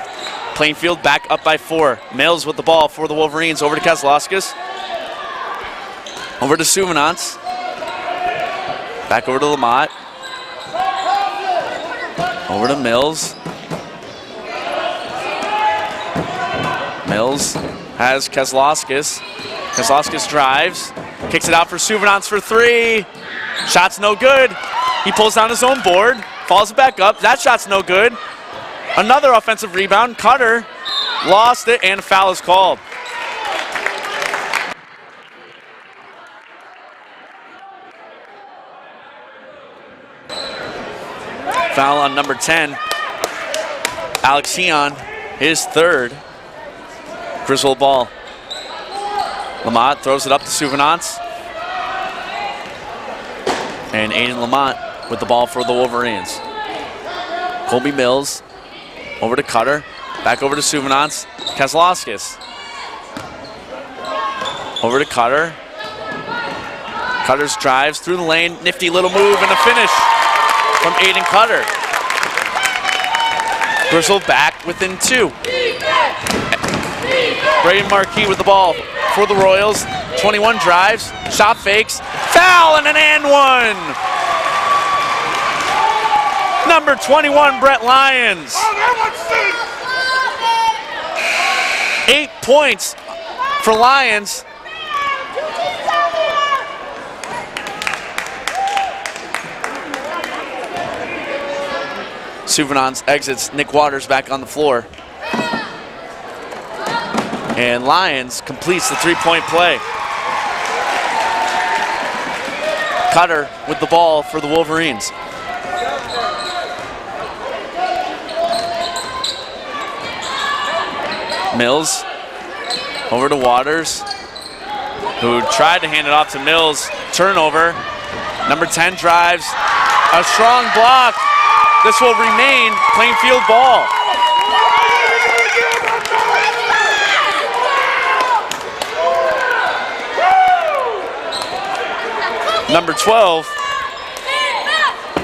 Plainfield back up by 4. Mills with the ball for the Wolverines. Over to Kaslowskis. Over to Suvenance. Back over to Lamont. Over to Mills. Mills has Kaslowskis. Kaslowskis drives, kicks it out for Suvenance for 3. Shot's no good. He pulls down his own board, follows it back up. That shot's no good. Another offensive rebound. Cutter lost it, and a foul is called. Foul on number 10. Alex Heon, his third. Griswold ball. Lamont throws it up to Souvenance. And Aiden Lamont with the ball for the Wolverines. Colby Mills over to Cutter. Back over to Souvenance. Keselowskis. Over to Cutter. Cutter's drives through the lane. Nifty little move and a finish from Aiden Cutter. Griswold back within 2. Braden Marquis with the ball for the Royals. 21 drives, shot fakes, foul, and an and one. Number 21, Brett Lyons. 8 points for Lyons. Souvenance exits. Nick Waters back on the floor. And Lyons completes the three-point play. Cutter with the ball for the Wolverines. Mills over to Waters, who tried to hand it off to Mills. Turnover. Number 10 drives. A strong block. This will remain Plainfield ball. Number 12,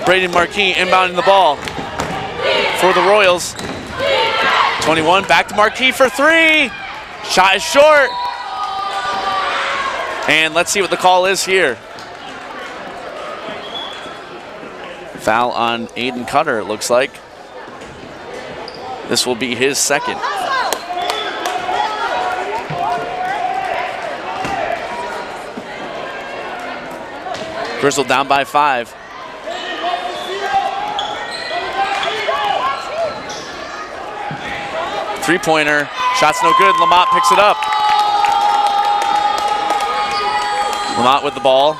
Braden Marquis inbounding the ball for the Royals. 21, back to Marquis for 3. Shot is short. And let's see what the call is here. Foul on Aiden Cutter, it looks like. This will be his second. Griswold down by 5. Three-pointer, shot's no good. Lamont picks it up. Lamont with the ball,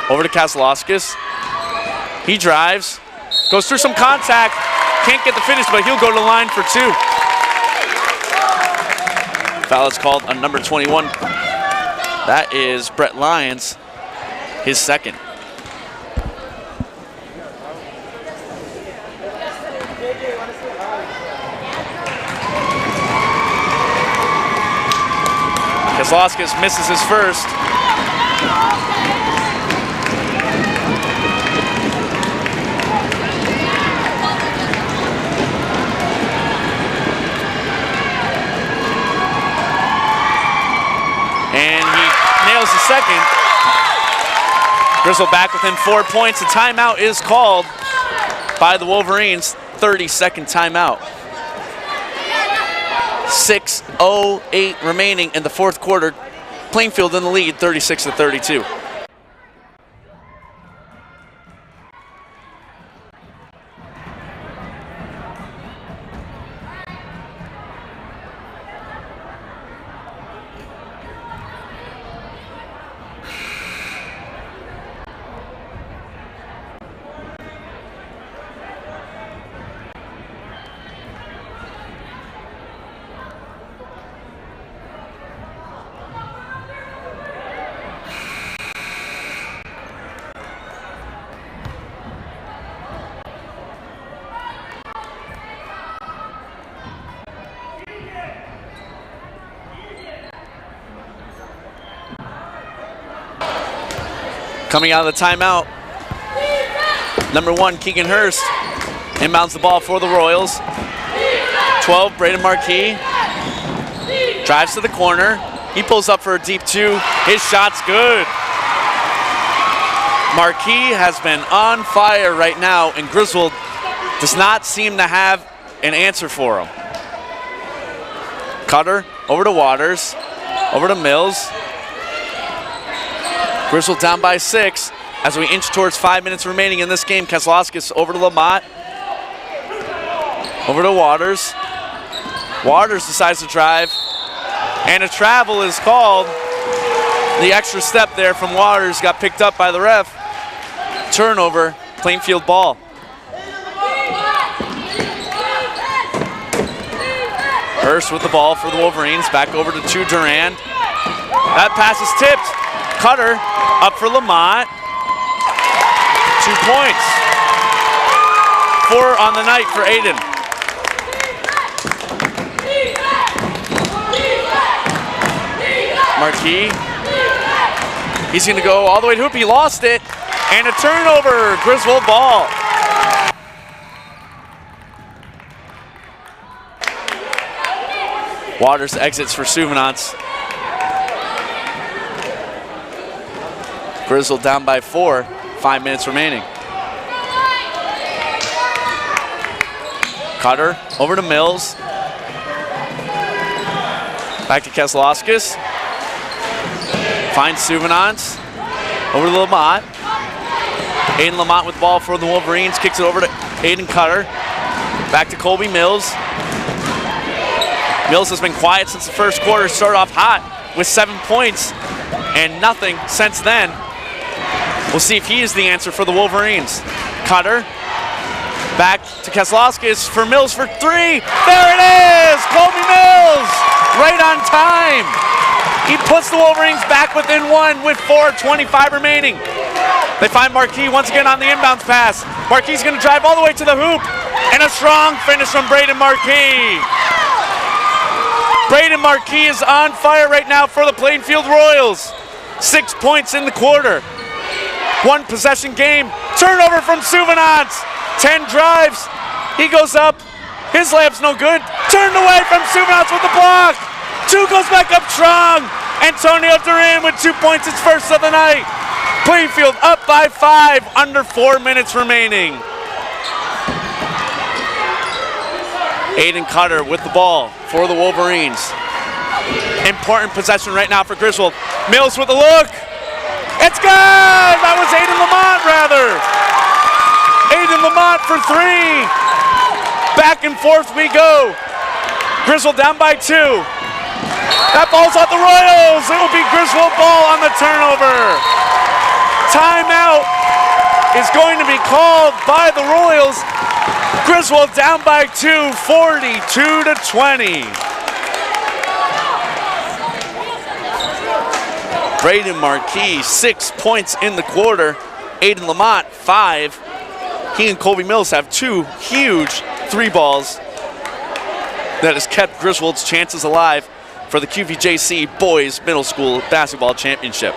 over to Keselowskis. He drives, goes through some contact, can't get the finish, but he'll go to the line for 2. Foul is called on number 21. That is Brett Lyons, his second. Keselowskis misses his first. And he nails the second. Griswold back within 4 points. A timeout is called by the Wolverines. 30-second timeout. 6:08 remaining in the fourth quarter. Plainfield in the lead, 36-32. Coming out of the timeout, number 1, Keegan Hurst inbounds the ball for the Royals. 12, Braden Marquis drives to the corner. He pulls up for a deep 2. His shot's good. Marquis has been on fire right now, and Griswold does not seem to have an answer for him. Cutter over to Waters, over to Mills. Griswold down by 6 as we inch towards 5 minutes remaining in this game. Keselowskis over to Lamont. Over to Waters. Waters decides to drive. And a travel is called. The extra step there from Waters got picked up by the ref. Turnover, Plainfield ball. Hurst with the ball for the Wolverines. Back over to Durand. That pass is tipped. Cutter up for Lamont. 2 points. 4 on the night for Aiden. Marquis. He's going to go all the way to hoop. He lost it. And a turnover. Griswold ball. Waters exits for Souvenance. Griswold down by 4. 5 minutes remaining. Cutter over to Mills. Back to Keselowskis. Finds Souvenance. Over to Lamont. Aiden Lamont with the ball for the Wolverines. Kicks it over to Aiden Cutter. Back to Colby Mills. Mills has been quiet since the first quarter. Started off hot with 7 points and nothing since then. We'll see if he is the answer for the Wolverines. Cutter. Back to Keselowskis for Mills for 3. There it is! Colby Mills! Right on time. He puts the Wolverines back within 1 with 4:25 remaining. They find Marquis once again on the inbounds pass. Marquis is going to drive all the way to the hoop. And a strong finish from Braden Marquis. Braden Marquis is on fire right now for the Plainfield Royals. 6 points in the quarter. 1 possession game. Turnover from Souvenance. 10 drives. He goes up. His layup's no good. Turned away from Souvenance with the block. 2 goes back up strong. Antonio Duran with 2 points, his first of the night. Plainfield up by 5, under 4 minutes remaining. Aiden Cutter with the ball for the Wolverines. Important possession right now for Griswold. Mills with the look. It's good! That was Aiden Lamont, rather. Aiden Lamont for 3. Back and forth we go. Griswold down by 2. That ball's off the Royals. It will be Griswold ball on the turnover. Timeout is going to be called by the Royals. Griswold down by 2, 42-20. Braden Marquis, 6 points in the quarter. Aiden Lamont, 5. He and Colby Mills have 2 huge 3 balls that has kept Griswold's chances alive for the QVJC Boys Middle School Basketball Championship.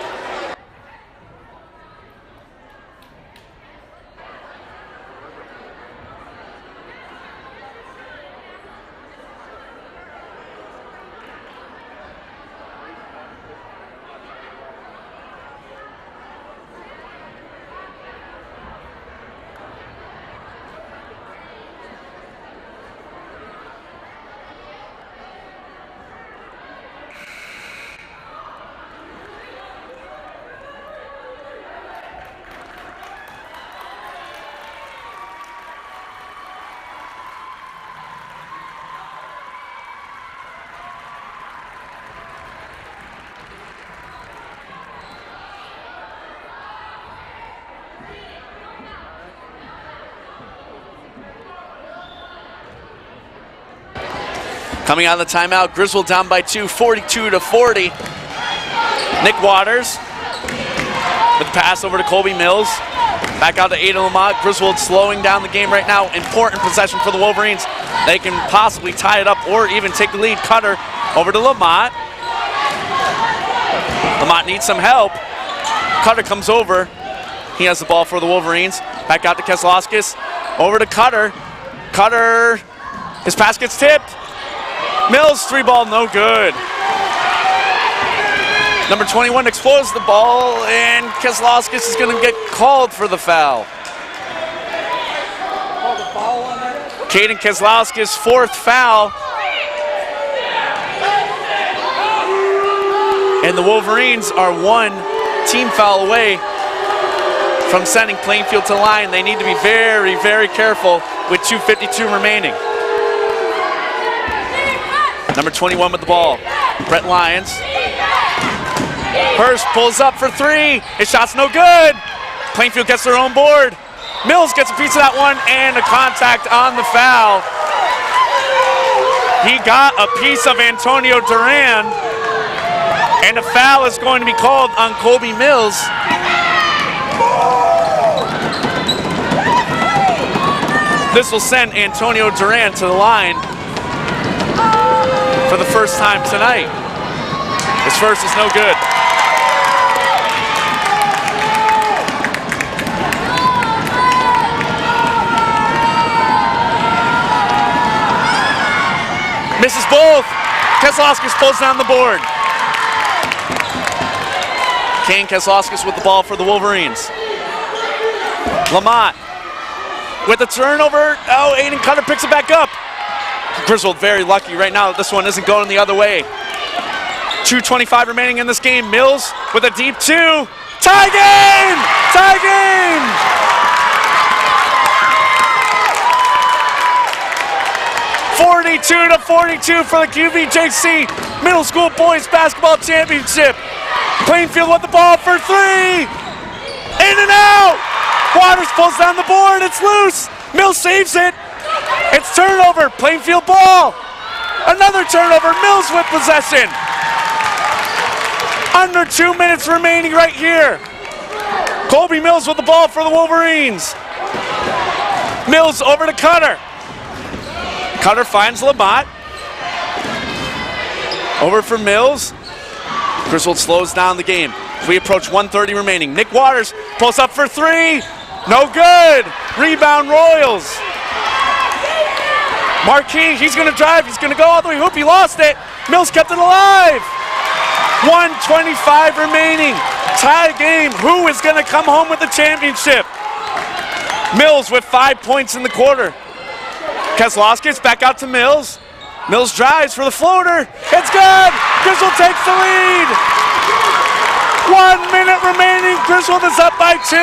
Coming out of the timeout, Griswold down by 2, 42-40. Nick Waters with the pass over to Colby Mills. Back out to Aiden Lamont. Griswold slowing down the game right now. Important possession for the Wolverines. They can possibly tie it up or even take the lead. Cutter over to Lamont. Lamont needs some help. Cutter comes over. He has the ball for the Wolverines. Back out to Keselowskis. Over to Cutter. Cutter, his pass gets tipped. Mills, 3 ball, no good. Number 21 explodes the ball, and Keselowskis is going to get called for the foul. Caden Keselowskis, 4th foul. And the Wolverines are 1 team foul away from sending Plainfield to the line. They need to be very, very careful with 2:52 remaining. Number 21 with the ball, Brett Lyons. Hurst pulls up for 3. His shot's no good. Plainfield gets their own board. Mills gets a piece of that one and a contact on the foul. He got a piece of Antonio Duran, and a foul is going to be called on Colby Mills. This will send Antonio Duran to the line for the first time tonight. His first is no good. Misses both. Keselowskis pulls down the board. Kane Keselowskis with the ball for the Wolverines. Lamont with the turnover. Oh, Aiden Cutter picks it back up. Griswold very lucky right now that this one isn't going the other way. 2:25 remaining in this game. Mills with a deep two. Tie game! Tie game! 42-42 for the QVJC Middle School Boys Basketball Championship. Plainfield with the ball for three. In and out. Waters pulls down the board. It's loose. Mills saves it. It's turnover. Plainfield ball. Another turnover. Mills with possession. Under 2 minutes remaining right here. Colby Mills with the ball for the Wolverines. Mills over to Cutter. Cutter finds Lamont. Over for Mills. Griswold slows down the game. As we approach 1:30 remaining. Nick Waters pulls up for three. No good. Rebound Royals. Marquis, he's going to drive. He's going to go all the way. Hoop, he lost it. Mills kept it alive. 1:25 remaining. Tie game. Who is going to come home with the championship? Mills with 5 points in the quarter. Keselowskis back out to Mills. Mills drives for the floater. It's good. Griswold takes the lead. 1 minute remaining. Griswold is up by 2.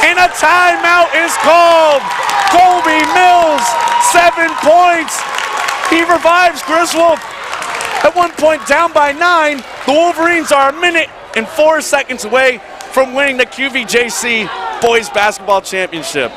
And a timeout is called. Colby Mills, 7 points. He revives Griswold. At one point down by 9. The Wolverines are 1 minute and 4 seconds away from winning the QVJC Boys Basketball Championship.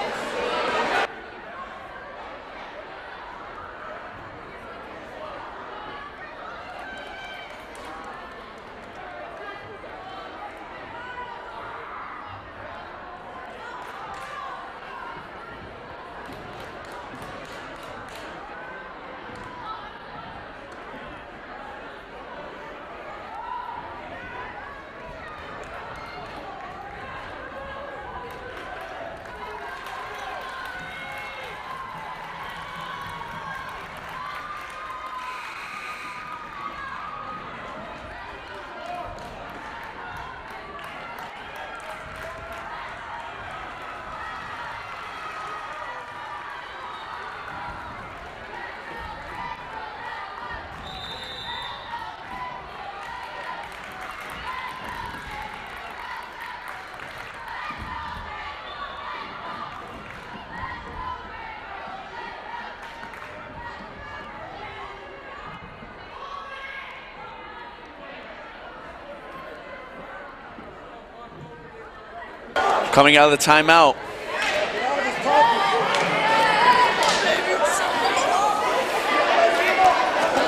Coming out of the timeout.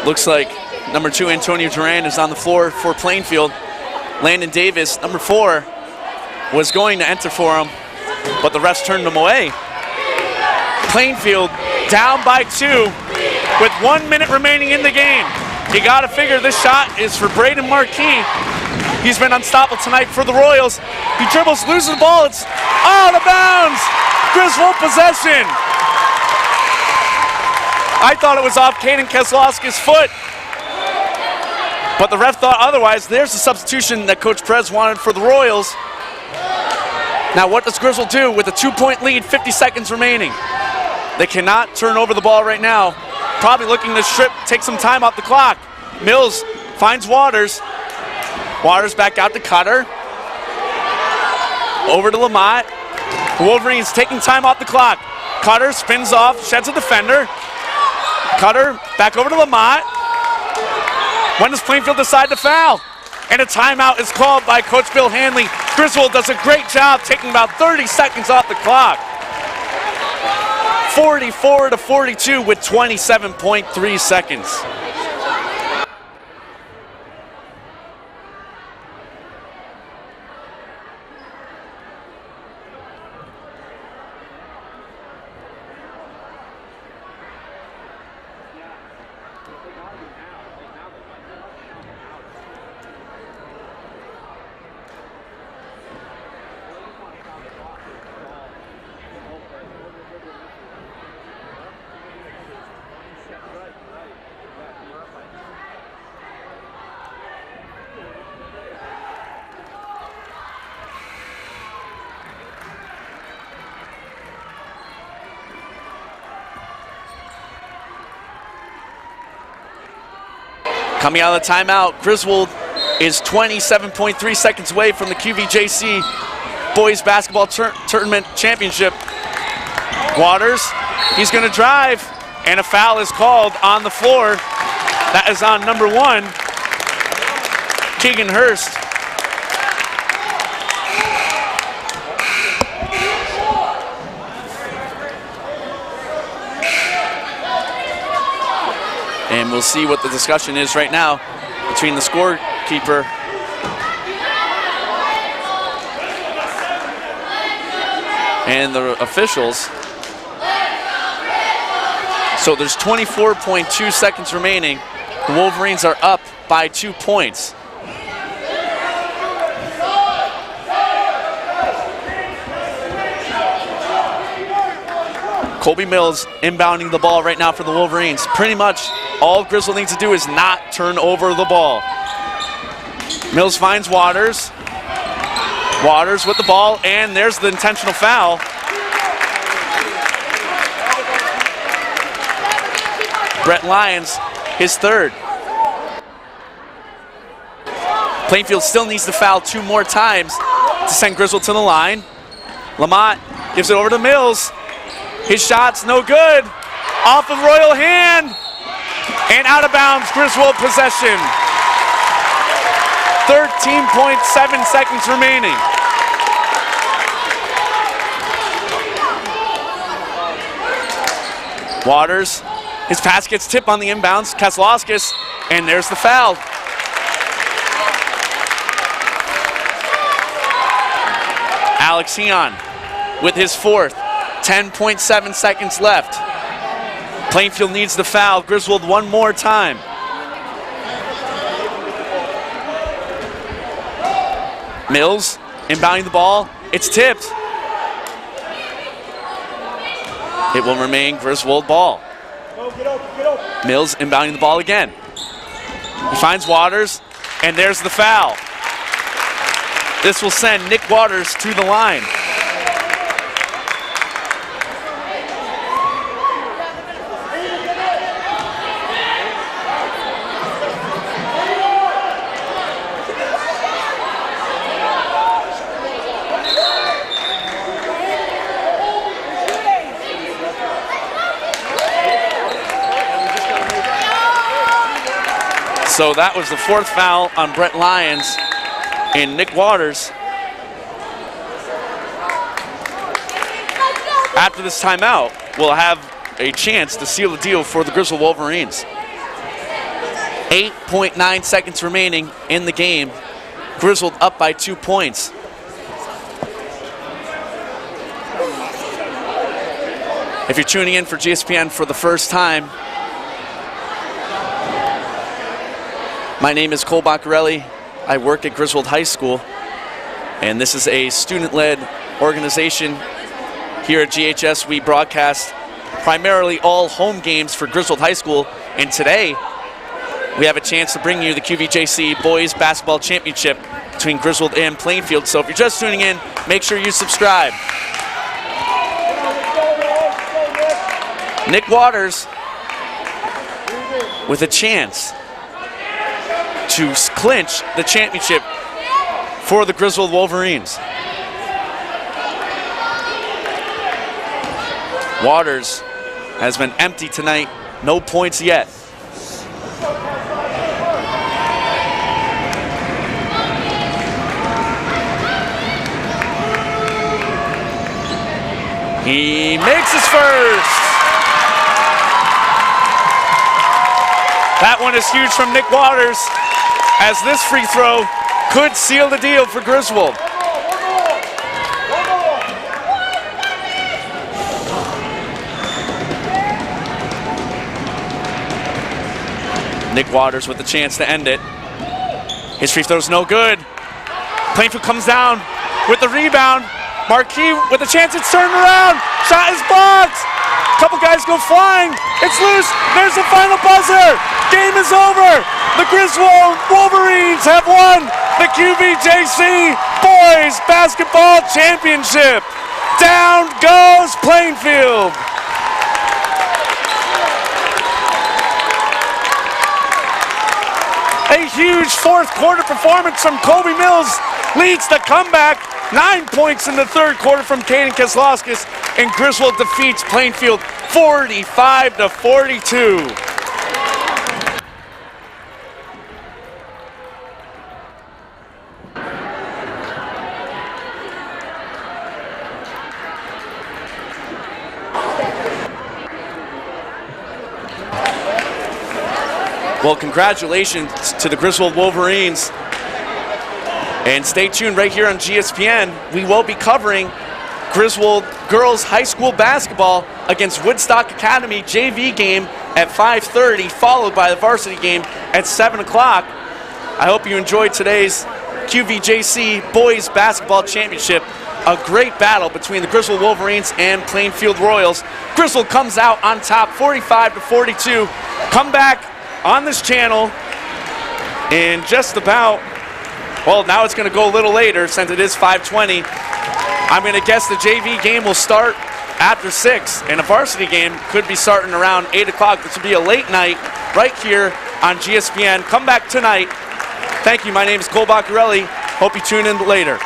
Looks like number 2, Antonio Duran, is on the floor for Plainfield. Landon Davis, number 4, was going to enter for him, but the refs turned him away. Plainfield down by 2 with 1 minute remaining in the game. You gotta figure this shot is for Braden Marquis. He's been unstoppable tonight for the Royals. He dribbles, loses the ball. It's out of bounds. Griswold possession. I thought it was off Caden Keselowski's foot, but the ref thought otherwise. There's the substitution that Coach Perez wanted for the Royals. Now what does Griswold do with a 2-point lead, 50 seconds remaining? They cannot turn over the ball right now. Probably looking to take some time off the clock. Mills finds Waters. Waters back out to Cutter. Over to Lamont. The Wolverines taking time off the clock. Cutter spins off, sheds a defender. Cutter back over to Lamont. When does Plainfield decide to foul? And a timeout is called by Coach Bill Hanley. Griswold does a great job taking about 30 seconds off the clock. 44-42 with 27.3 seconds. Coming out of the timeout, Griswold is 27.3 seconds away from the QVJC Boys Basketball Tournament Championship. Waters, he's going to drive, and a foul is called on the floor. That is on number 1, Keegan Hurst. And we'll see what the discussion is right now between the scorekeeper and the officials. So there's 24.2 seconds remaining. The Wolverines are up by 2 points. Colby Mills inbounding the ball right now for the Wolverines. Pretty much all Griswold needs to do is not turn over the ball. Mills finds Waters. Waters with the ball, and there's the intentional foul. Brett Lyons, his third. Plainfield still needs to foul 2 more times to send Griswold to the line. Lamont gives it over to Mills. His shot's no good. Off of Royal hand. And out of bounds, Griswold possession. 13.7 seconds remaining. Waters, his pass gets tipped on the inbounds. Keselowskis, and there's the foul. Alex Heon with his 4th. 10.7 seconds left. Plainfield needs the foul. Griswold one more time. Mills inbounding the ball. It's tipped. It will remain Griswold ball. Mills inbounding the ball again. He finds Waters, and there's the foul. This will send Nick Waters to the line. So that was the 4th foul on Brett Lyons and Nick Waters. After this timeout, we'll have a chance to seal the deal for the Griswold Wolverines. 8.9 seconds remaining in the game. Griswold up by 2 points. If you're tuning in for GSPN for the first time, my name is Cole Baccarelli. I work at Griswold High School, and this is a student-led organization. Here at GHS, we broadcast primarily all home games for Griswold High School, and today we have a chance to bring you the QVJC Boys Basketball Championship between Griswold and Plainfield. So if you're just tuning in, make sure you subscribe. Nick Waters with a chance to clinch the championship for the Griswold Wolverines. Waters has been empty tonight, no points yet. He makes his first. That one is huge from Nick Waters, as this free throw could seal the deal for Griswold. Nick Waters with the chance to end it. His free throw's no good. Plainfield comes down with the rebound. Marquis with a chance, it's turned around. Shot is blocked. Couple guys go flying. It's loose. There's the final buzzer. Game is over. The Griswold Wolverines have won the QVJC Boys Basketball Championship. Down goes Plainfield. A huge fourth quarter performance from Colby Mills leads the comeback. 9 points in the third quarter from Caden Keslowskis, and Griswold defeats Plainfield 45-42. Well, congratulations to the Griswold Wolverines. And stay tuned right here on GSPN. We will be covering Griswold girls high school basketball against Woodstock Academy JV game at 5:30, followed by the varsity game at 7 o'clock. I hope you enjoyed today's QVJC Boys Basketball Championship. A great battle between the Griswold Wolverines and Plainfield Royals. Griswold comes out on top 45-42. Come back on this channel in just about, well, now it's going to go a little later since it is 5:20. I'm going to guess the JV game will start after 6, and a varsity game could be starting around 8 o'clock. This will be a late night right here on GSPN. Come back tonight. Thank you. My name is Cole Baccarelli. Hope you tune in later.